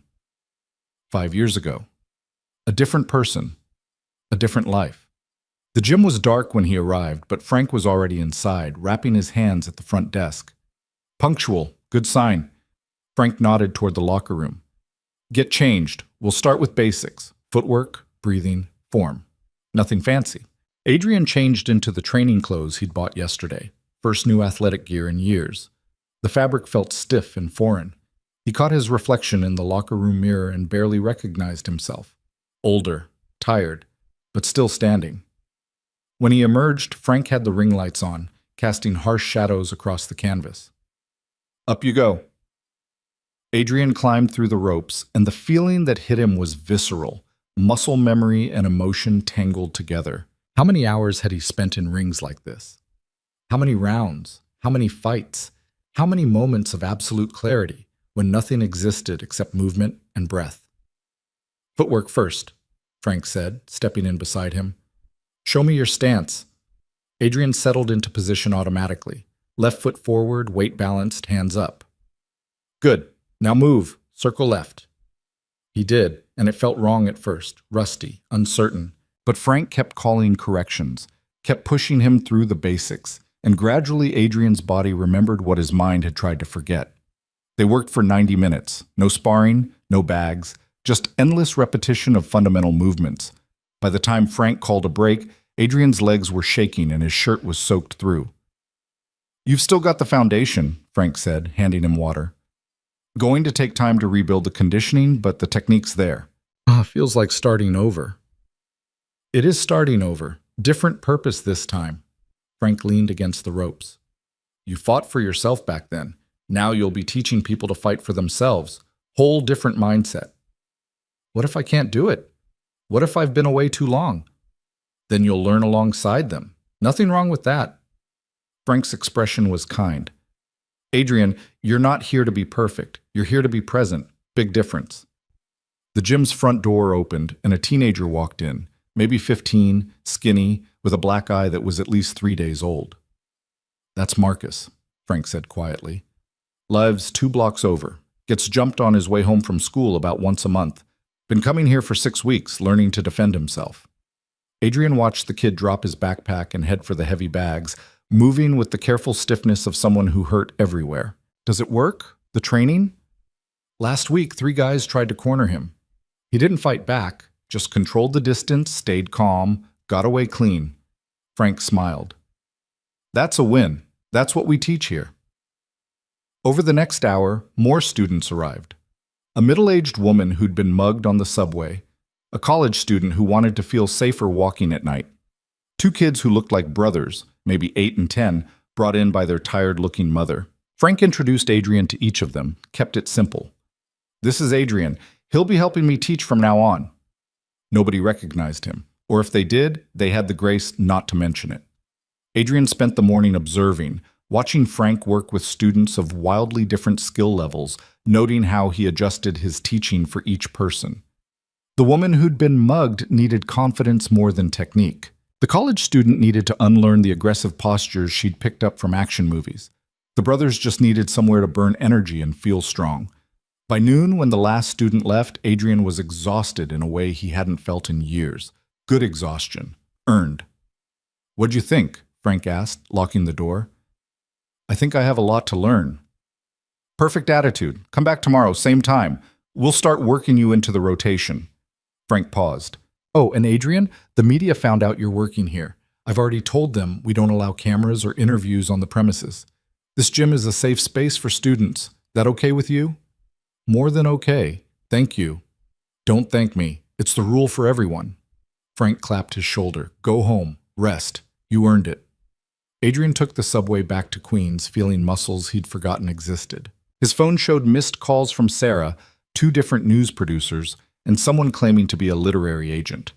5 years ago. A different person. A different life. The gym was dark when he arrived, but Frank was already inside, wrapping his hands at the front desk. "Punctual. Good sign." Frank nodded toward the locker room. "Get changed. We'll start with basics. Footwork, breathing, form. Nothing fancy." Adrian changed into the training clothes he'd bought yesterday. First new athletic gear in years. The fabric felt stiff and foreign. He caught his reflection in the locker room mirror and barely recognized himself. Older, tired, but still standing. When he emerged, Frank had the ring lights on, casting harsh shadows across the canvas. "Up you go." Adrian climbed through the ropes, and the feeling that hit him was visceral, muscle memory and emotion tangled together. How many hours had he spent in rings like this? How many rounds? How many fights? How many moments of absolute clarity when nothing existed except movement and breath? "Footwork first," Frank said, stepping in beside him. "Show me your stance." Adrian settled into position automatically. Left foot forward, weight balanced, hands up. "Good. Now move. Circle left." He did, and it felt wrong at first, rusty, uncertain. But Frank kept calling corrections, kept pushing him through the basics, and gradually Adrian's body remembered what his mind had tried to forget. They worked for 90 minutes. No sparring, no bags, just endless repetition of fundamental movements. By the time Frank called a break, Adrian's legs were shaking and his shirt was soaked through. "You've still got the foundation," Frank said, handing him water. "Going to take time to rebuild the conditioning, but the technique's there." Feels like starting over." "It is starting over. Different purpose this time." Frank leaned against the ropes. "You fought for yourself back then. Now you'll be teaching people to fight for themselves. Whole different mindset." "What if I can't do it? What if I've been away too long?" "Then you'll learn alongside them. Nothing wrong with that." Frank's expression was kind. "Adrian, you're not here to be perfect. You're here to be present. Big difference." The gym's front door opened, and a teenager walked in, maybe 15, skinny, with a black eye that was at least 3 days old. "That's Marcus," Frank said quietly. "Lives 2 blocks over. Gets jumped on his way home from school about once a month. Been coming here for 6 weeks, learning to defend himself." Adrian watched the kid drop his backpack and head for the heavy bags, moving with the careful stiffness of someone who hurt everywhere. "Does it work? The training?" "Last week, 3 guys tried to corner him. He didn't fight back, just controlled the distance, stayed calm, got away clean." Frank smiled. "That's a win. That's what we teach here." Over the next hour, more students arrived. A middle-aged woman who'd been mugged on the subway, a college student who wanted to feel safer walking at night, 2 kids who looked like brothers, maybe 8 and 10, brought in by their tired-looking mother. Frank introduced Adrian to each of them, kept it simple. "This is Adrian. He'll be helping me teach from now on." Nobody recognized him, or if they did, they had the grace not to mention it. Adrian spent the morning observing, watching Frank work with students of wildly different skill levels, noting how he adjusted his teaching for each person. The woman who'd been mugged needed confidence more than technique. The college student needed to unlearn the aggressive postures she'd picked up from action movies. The brothers just needed somewhere to burn energy and feel strong. By noon, when the last student left, Adrian was exhausted in a way he hadn't felt in years. Good exhaustion. Earned. "What'd you think?" Frank asked, locking the door. "I think I have a lot to learn." Perfect attitude. Come back tomorrow, same time. We'll start working you into the rotation. Frank paused. Oh, and Adrian, the media found out you're working here. I've already told them we don't allow cameras or interviews on the premises. This gym is a safe space for students. That okay with you? More than okay. Thank you. Don't thank me. It's the rule for everyone. Frank clapped his shoulder. Go home. Rest. You earned it. Adrian took the subway back to Queens, feeling muscles he'd forgotten existed. His phone showed missed calls from Sarah, 2 different news producers, and someone claiming to be a literary agent.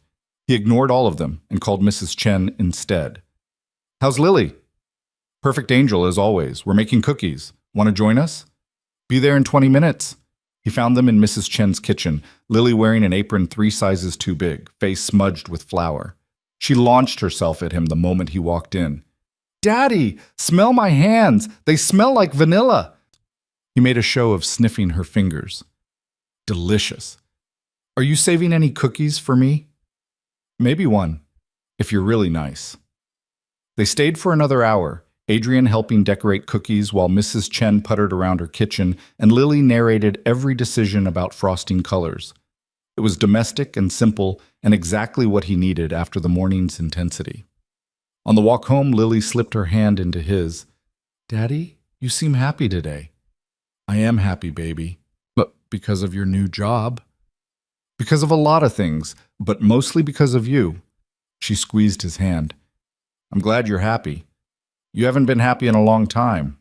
He ignored all of them and called Mrs. Chen instead. How's Lily? Perfect angel, as always. We're making cookies. Want to join us? Be there in 20 minutes. He found them in Mrs. Chen's kitchen, Lily wearing an apron 3 sizes too big, face smudged with flour. She launched herself at him the moment he walked in. Daddy, smell my hands. They smell like vanilla. He made a show of sniffing her fingers. Delicious. Are you saving any cookies for me? Maybe one, if you're really nice. They stayed for another hour, Adrian helping decorate cookies while Mrs. Chen puttered around her kitchen and Lily narrated every decision about frosting colors. It was domestic and simple and exactly what he needed after the morning's intensity. On the walk home, Lily slipped her hand into his. Daddy, you seem happy today. I am happy, baby. But because of your new job. Because of a lot of things, but mostly because of you. She squeezed his hand. I'm glad you're happy. You haven't been happy in a long time.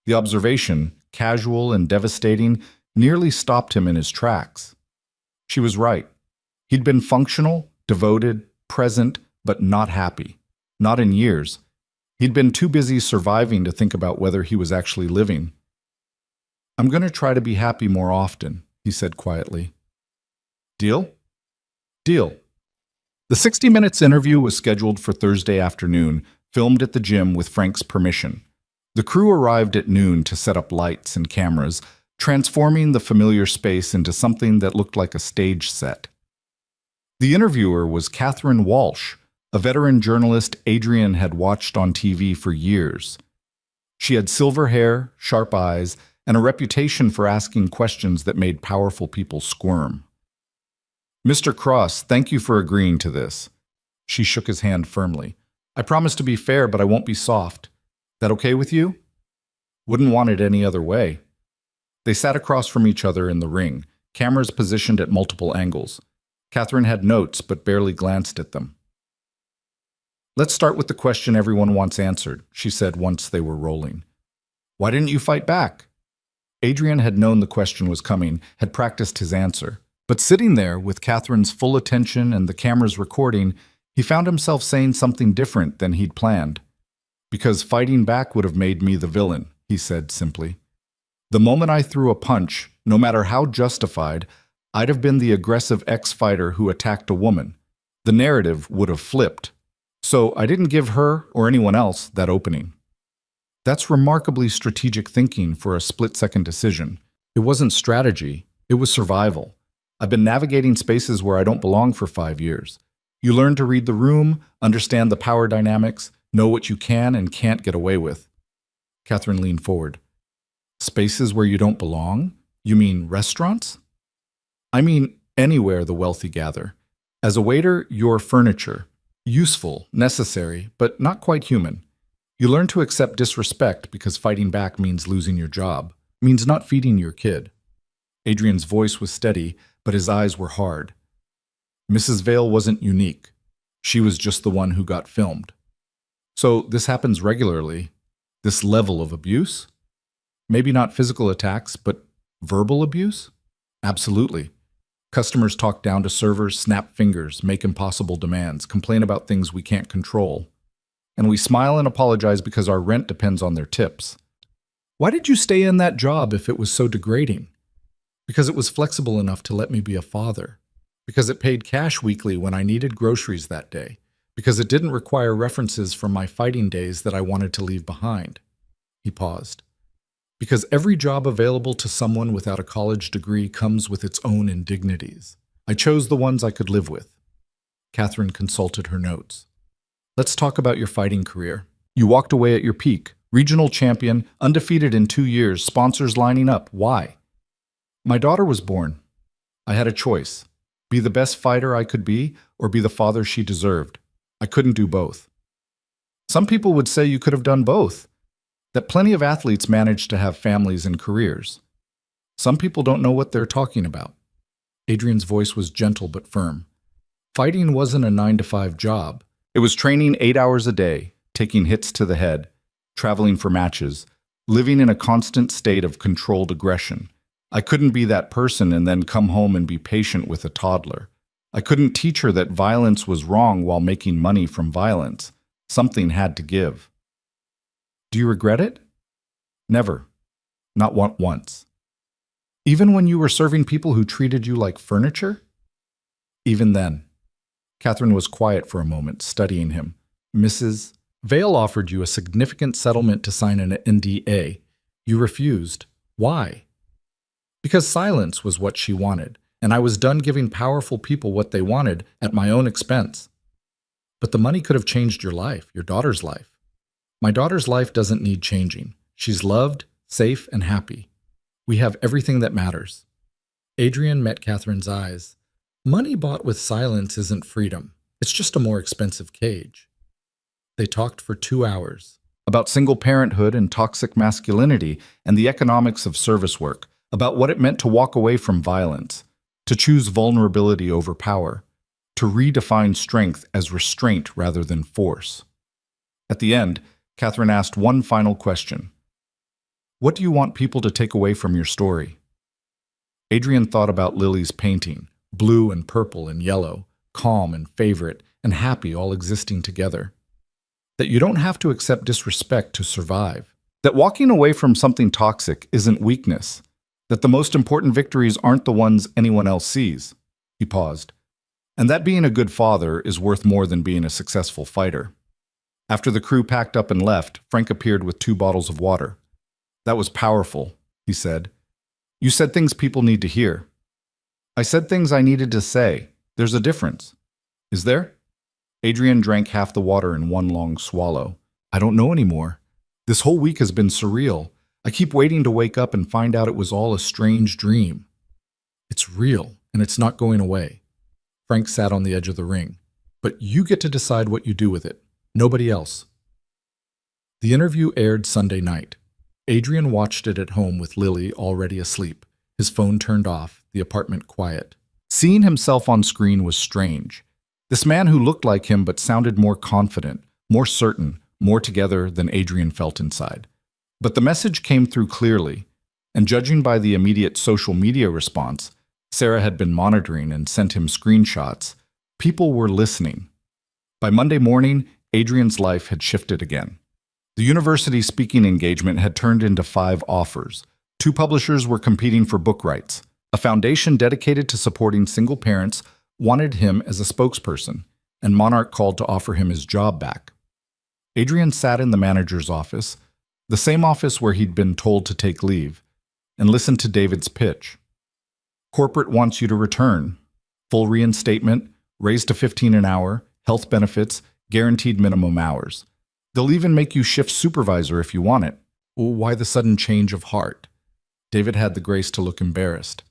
The observation, casual and devastating, nearly stopped him in his tracks. She was right. He'd been functional, devoted, present, but not happy. Not in years. He'd been too busy surviving to think about whether he was actually living. I'm going to try to be happy more often, he said quietly. Deal? Deal. The 60 Minutes interview was scheduled for Thursday afternoon, filmed at the gym with Frank's permission. The crew arrived at noon to set up lights and cameras, transforming the familiar space into something that looked like a stage set. The interviewer was Catherine Walsh, a veteran journalist Adrian had watched on TV for years. She had silver hair, sharp eyes, and a reputation for asking questions that made powerful people squirm. Mr. Cross, thank you for agreeing to this. She shook his hand firmly. I promise to be fair, but I won't be soft. That okay with you? Wouldn't want it any other way. They sat across from each other in the ring, cameras positioned at multiple angles. Catherine had notes, but barely glanced at them. Let's start with the question everyone wants answered, she said once they were rolling. Why didn't you fight back? Adrian had known the question was coming, had practiced his answer. But sitting there, with Catherine's full attention and the cameras recording, he found himself saying something different than he'd planned. Because fighting back would have made me the villain, he said simply. The moment I threw a punch, no matter how justified, I'd have been the aggressive ex-fighter who attacked a woman. The narrative would have flipped. So I didn't give her, or anyone else, that opening. That's remarkably strategic thinking for a split-second decision. It wasn't strategy, it was survival. I've been navigating spaces where I don't belong for 5 years. You learn to read the room, understand the power dynamics, know what you can and can't get away with. Catherine leaned forward. Spaces where you don't belong? You mean restaurants? I mean anywhere the wealthy gather. As a waiter, you're furniture. Useful, necessary, but not quite human. You learn to accept disrespect because fighting back means losing your job, means not feeding your kid. Adrian's voice was steady, but his eyes were hard. Mrs. Vale wasn't unique. She was just the one who got filmed. So this happens regularly. This level of abuse? Maybe not physical attacks, but verbal abuse? Absolutely. Customers talk down to servers, snap fingers, make impossible demands, complain about things we can't control. And we smile and apologize because our rent depends on their tips. Why did you stay in that job if it was so degrading? Because it was flexible enough to let me be a father. Because it paid cash weekly when I needed groceries that day. Because it didn't require references from my fighting days that I wanted to leave behind. He paused. Because every job available to someone without a college degree comes with its own indignities. I chose the ones I could live with. Catherine consulted her notes. Let's talk about your fighting career. You walked away at your peak, Regional champion, undefeated in 2 years, sponsors lining up. Why? My daughter was born. I had a choice. Be the best fighter I could be, or be the father she deserved. I couldn't do both. Some people would say you could have done both, that plenty of athletes manage to have families and careers. Some people don't know what they're talking about. Adrian's voice was gentle but firm. Fighting wasn't a 9-to-5 job. It was training 8 hours a day, taking hits to the head, traveling for matches, living in a constant state of controlled aggression. I couldn't be that person and then come home and be patient with a toddler. I couldn't teach her that violence was wrong while making money from violence. Something had to give. Do you regret it? Never. Not once. Even when you were serving people who treated you like furniture? Even then. Catherine was quiet for a moment, studying him. Mrs. Vale offered you a significant settlement to sign an NDA. You refused. Why? Because silence was what she wanted, and I was done giving powerful people what they wanted at my own expense. But the money could have changed your life, your daughter's life. My daughter's life doesn't need changing. She's loved, safe, and happy. We have everything that matters. Adrian met Catherine's eyes. Money bought with silence isn't freedom. It's just a more expensive cage. They talked for 2 hours. About single parenthood and toxic masculinity and the economics of service work, about what it meant to walk away from violence, to choose vulnerability over power, to redefine strength as restraint rather than force. At the end, Catherine asked one final question. What do you want people to take away from your story? Adrian thought about Lily's painting, blue and purple and yellow, calm and favorite and happy all existing together. That you don't have to accept disrespect to survive. That walking away from something toxic isn't weakness. That the most important victories aren't the ones anyone else sees. He paused. And that being a good father is worth more than being a successful fighter. After the crew packed up and left, Frank appeared with 2 bottles of water. That was powerful, he said. You said things people need to hear. I said things I needed to say. There's a difference. Is there? Adrian drank half the water in one long swallow. I don't know anymore. This whole week has been surreal. I keep waiting to wake up and find out it was all a strange dream. It's real, and it's not going away. Frank sat on the edge of the ring. But you get to decide what you do with it. Nobody else. The interview aired Sunday night. Adrian watched it at home with Lily already asleep, his phone turned off, the apartment quiet. Seeing himself on screen was strange. This man who looked like him but sounded more confident, more certain, more together than Adrian felt inside. But the message came through clearly, and judging by the immediate social media response, Sarah had been monitoring and sent him screenshots. People were listening. By Monday morning, Adrian's life had shifted again. The university speaking engagement had turned into 5 offers. 2 publishers were competing for book rights. A foundation dedicated to supporting single parents wanted him as a spokesperson, and Monarch called to offer him his job back. Adrian sat in the manager's office, the same office where he'd been told to take leave, and listened to David's pitch. Corporate wants you to return. Full reinstatement, raise to 15 an hour, health benefits, guaranteed minimum hours. They'll even make you shift supervisor if you want it. Why the sudden change of heart? David had the grace to look embarrassed.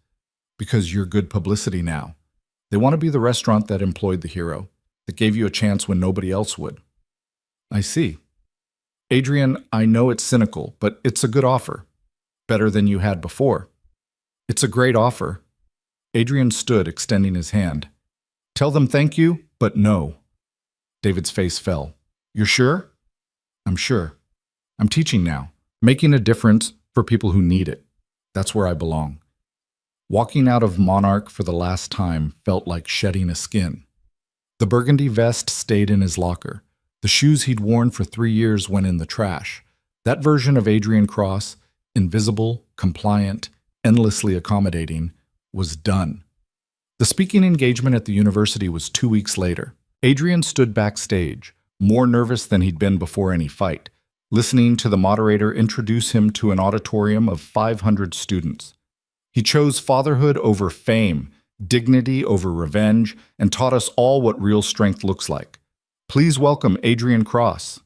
Because you're good publicity now. They want to be the restaurant that employed the hero, that gave you a chance when nobody else would. I see. Adrian, I know it's cynical, but it's a good offer. Better than you had before. It's a great offer. Adrian stood, extending his hand. Tell them thank you, but no. David's face fell. You're sure? I'm sure. I'm teaching now, making a difference for people who need it. That's where I belong. Walking out of Monarch for the last time felt like shedding a skin. The burgundy vest stayed in his locker. The shoes he'd worn for 3 years went in the trash. That version of Adrian Cross, invisible, compliant, endlessly accommodating, was done. The speaking engagement at the university was 2 weeks later. Adrian stood backstage, more nervous than he'd been before any fight, listening to the moderator introduce him to an auditorium of 500 students. He chose fatherhood over fame, dignity over revenge, and taught us all what real strength looks like. Please welcome Adrian Cross.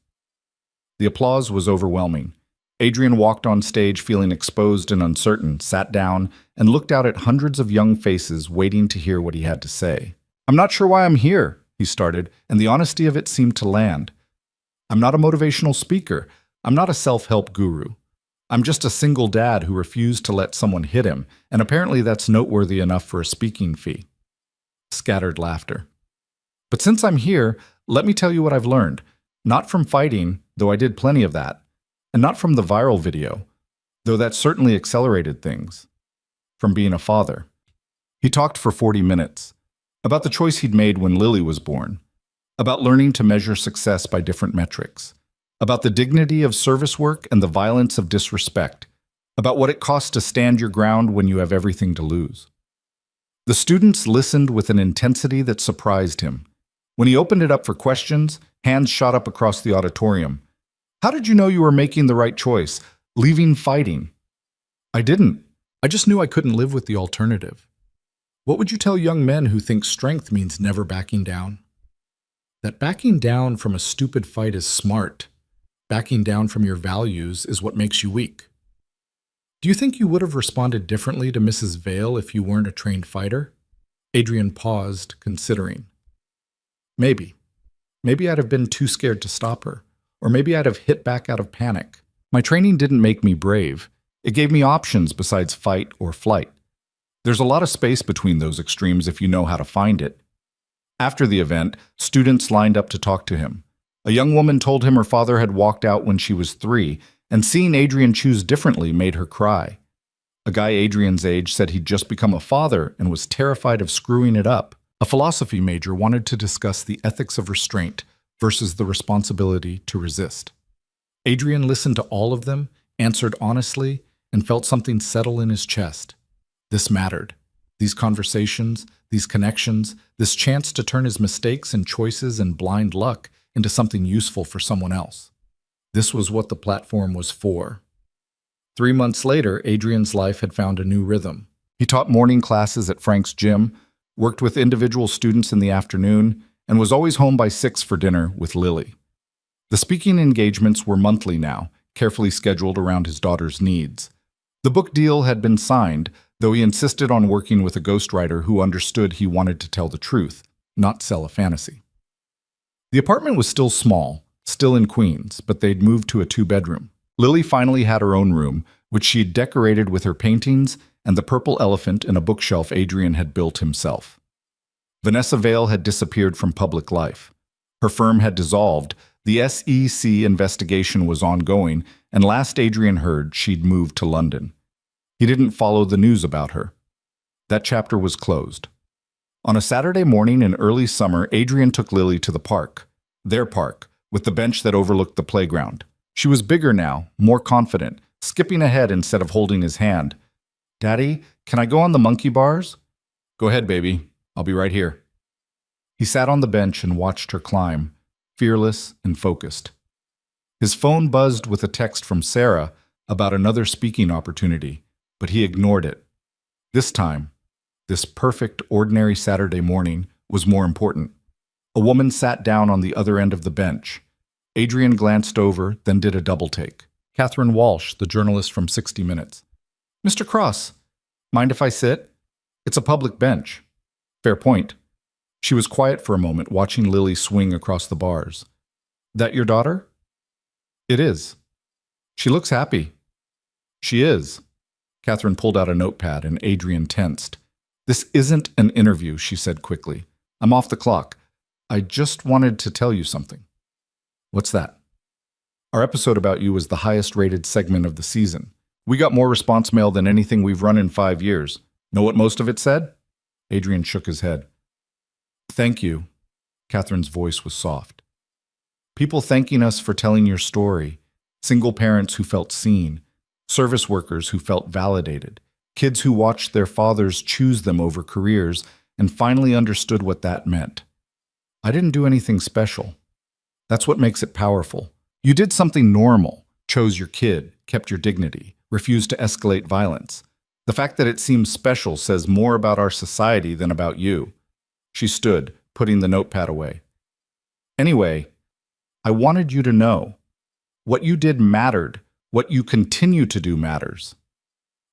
The applause was overwhelming. Adrian walked on stage feeling exposed and uncertain, sat down, and looked out at hundreds of young faces waiting to hear what he had to say. "I'm not sure why I'm here," he started, and the honesty of it seemed to land. "I'm not a motivational speaker. I'm not a self-help guru. I'm just a single dad who refused to let someone hit him, and apparently that's noteworthy enough for a speaking fee." Scattered laughter. "But since I'm here, let me tell you what I've learned. Not from fighting, though I did plenty of that. And not from the viral video, though that certainly accelerated things. From being a father." He talked for 40 minutes. About the choice he'd made when Lily was born. About learning to measure success by different metrics. About the dignity of service work and the violence of disrespect. About what it costs to stand your ground when you have everything to lose. The students listened with an intensity that surprised him. When he opened it up for questions, hands shot up across the auditorium. "How did you know you were making the right choice, leaving fighting?" "I didn't. I just knew I couldn't live with the alternative." What would you tell young men who think strength means never backing down? That backing down from a stupid fight is smart. Backing down from your values is what makes you weak. Do you think you would have responded differently to Mrs. Vale if you weren't a trained fighter? Adrian paused, considering. Maybe. Maybe I'd have been too scared to stop her. Or maybe I'd have hit back out of panic. My training didn't make me brave. It gave me options besides fight or flight. There's a lot of space between those extremes if you know how to find it. After the event, students lined up to talk to him. A young woman told him her father had walked out when she was 3, and seeing Adrian choose differently made her cry. A guy Adrian's age said he'd just become a father and was terrified of screwing it up. A philosophy major wanted to discuss the ethics of restraint versus the responsibility to resist. Adrian listened to all of them, answered honestly, and felt something settle in his chest. This mattered. These conversations, these connections, this chance to turn his mistakes and choices and blind luck into something useful for someone else. This was what the platform was for. 3 months later, Adrian's life had found a new rhythm. He taught morning classes at Frank's gym, worked with individual students in the afternoon, and was always home by 6 for dinner with Lily. The speaking engagements were monthly now, carefully scheduled around his daughter's needs. The book deal had been signed, though he insisted on working with a ghostwriter who understood he wanted to tell the truth, not sell a fantasy. The apartment was still small, still in Queens, but they'd moved to a 2-bedroom. Lily finally had her own room, which she'd decorated with her paintings and the purple elephant in a bookshelf Adrian had built himself. Vanessa Vale had disappeared from public life. Her firm had dissolved, the SEC investigation was ongoing, and last Adrian heard, she'd moved to London. He didn't follow the news about her. That chapter was closed. On a Saturday morning in early summer, Adrian took Lily to the park, their park, with the bench that overlooked the playground. She was bigger now, more confident, skipping ahead instead of holding his hand. "Daddy, can I go on the monkey bars?" "Go ahead, baby. I'll be right here." He sat on the bench and watched her climb, fearless and focused. His phone buzzed with a text from Sarah about another speaking opportunity, but he ignored it. This time, this perfect, ordinary Saturday morning, was more important. A woman sat down on the other end of the bench. Adrian glanced over, then did a double-take. Catherine Walsh, the journalist from 60 Minutes. "Mr. Cross, mind if I sit? It's a public bench." "Fair point." She was quiet for a moment, watching Lily swing across the bars. "That your daughter?" "It is." "She looks happy." "She is." Catherine pulled out a notepad, and Adrian tensed. "This isn't an interview," she said quickly. "I'm off the clock. I just wanted to tell you something." "What's that?" "Our episode about you was the highest-rated segment of the season. We got more response mail than anything we've run in 5 years. Know what most of it said?" Adrian shook his head. "Thank you." Catherine's voice was soft. "People thanking us for telling your story. Single parents who felt seen. Service workers who felt validated. Kids who watched their fathers choose them over careers and finally understood what that meant. I didn't do anything special. That's what makes it powerful. You did something normal, chose your kid, kept your dignity, refused to escalate violence. The fact that it seems special says more about our society than about you." She stood, putting the notepad away. "Anyway, I wanted you to know. What you did mattered. What you continue to do matters.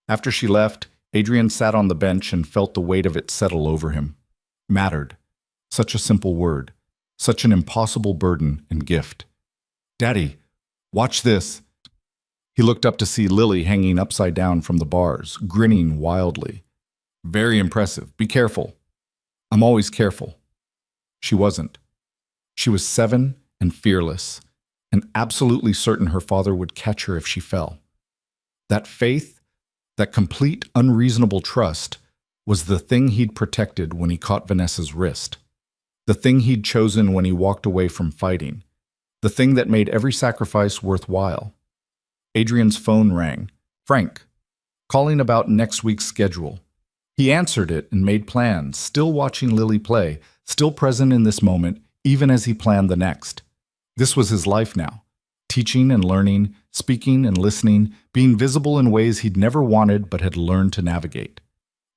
After she left, Adrian sat on the bench and felt the weight of it settle over him. Mattered. Such a simple word. Such an impossible burden and gift. "Daddy, watch this." He looked up to see Lily hanging upside down from the bars, grinning wildly. "Very impressive. Be careful." "I'm always careful." She wasn't. She was 7 and fearless, and absolutely certain her father would catch her if she fell. That faith, that complete unreasonable trust, was the thing he'd protected when he caught Vanessa's wrist. The thing he'd chosen when he walked away from fighting. The thing that made every sacrifice worthwhile. Adrian's phone rang. Frank, calling about next week's schedule. He answered it and made plans, still watching Lily play, still present in this moment, even as he planned the next. This was his life now. Teaching and learning, speaking and listening, being visible in ways he'd never wanted but had learned to navigate.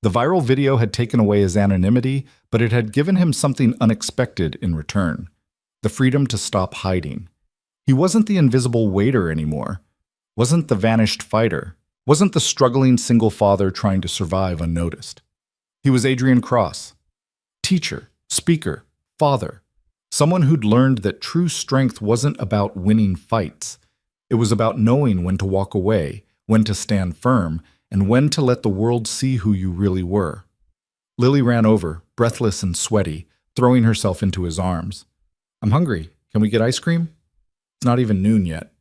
The viral video had taken away his anonymity, but it had given him something unexpected in return. The freedom to stop hiding. He wasn't the invisible waiter anymore. Wasn't the vanished fighter. Wasn't the struggling single father trying to survive unnoticed. He was Adrian Cross. Teacher, speaker, father. Someone who'd learned that true strength wasn't about winning fights. It was about knowing when to walk away, when to stand firm, and when to let the world see who you really were. Lily ran over, breathless and sweaty, throwing herself into his arms. "I'm hungry. Can we get ice cream?" "It's not even noon yet."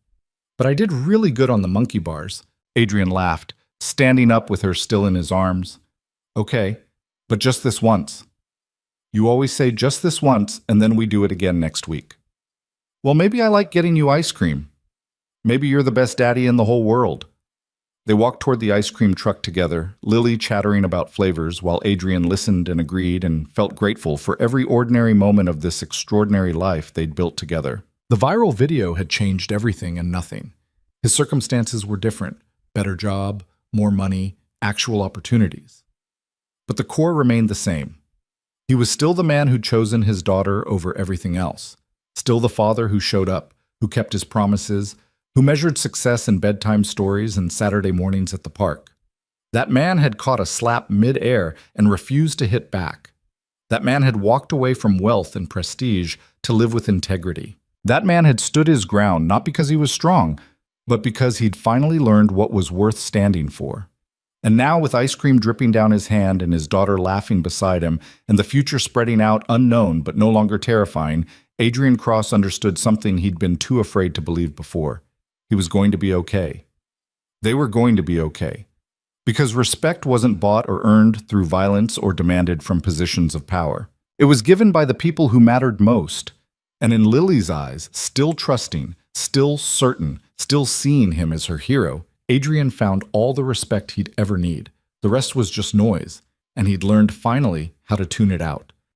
"But I did really good on the monkey bars." Adrian laughed, standing up with her still in his arms. "Okay, but just this once." "You always say just this once, and then we do it again next week." "Well, maybe I like getting you ice cream. Maybe you're the best daddy in the whole world." They walked toward the ice cream truck together, Lily chattering about flavors while Adrian listened and agreed and felt grateful for every ordinary moment of this extraordinary life they'd built together. The viral video had changed everything and nothing. His circumstances were different. Better job, more money, actual opportunities. But the core remained the same. He was still the man who'd chosen his daughter over everything else. Still the father who showed up, who kept his promises, who measured success in bedtime stories and Saturday mornings at the park. That man had caught a slap mid-air and refused to hit back. That man had walked away from wealth and prestige to live with integrity. That man had stood his ground not because he was strong, but because he'd finally learned what was worth standing for. And now, with ice cream dripping down his hand and his daughter laughing beside him, and the future spreading out unknown but no longer terrifying, Adrian Cross understood something he'd been too afraid to believe before. He was going to be okay. They were going to be okay. Because respect wasn't bought or earned through violence or demanded from positions of power. It was given by the people who mattered most. And in Lily's eyes, still trusting, still certain, still seeing him as her hero, Adrian found all the respect he'd ever need. The rest was just noise, and he'd learned finally how to tune it out.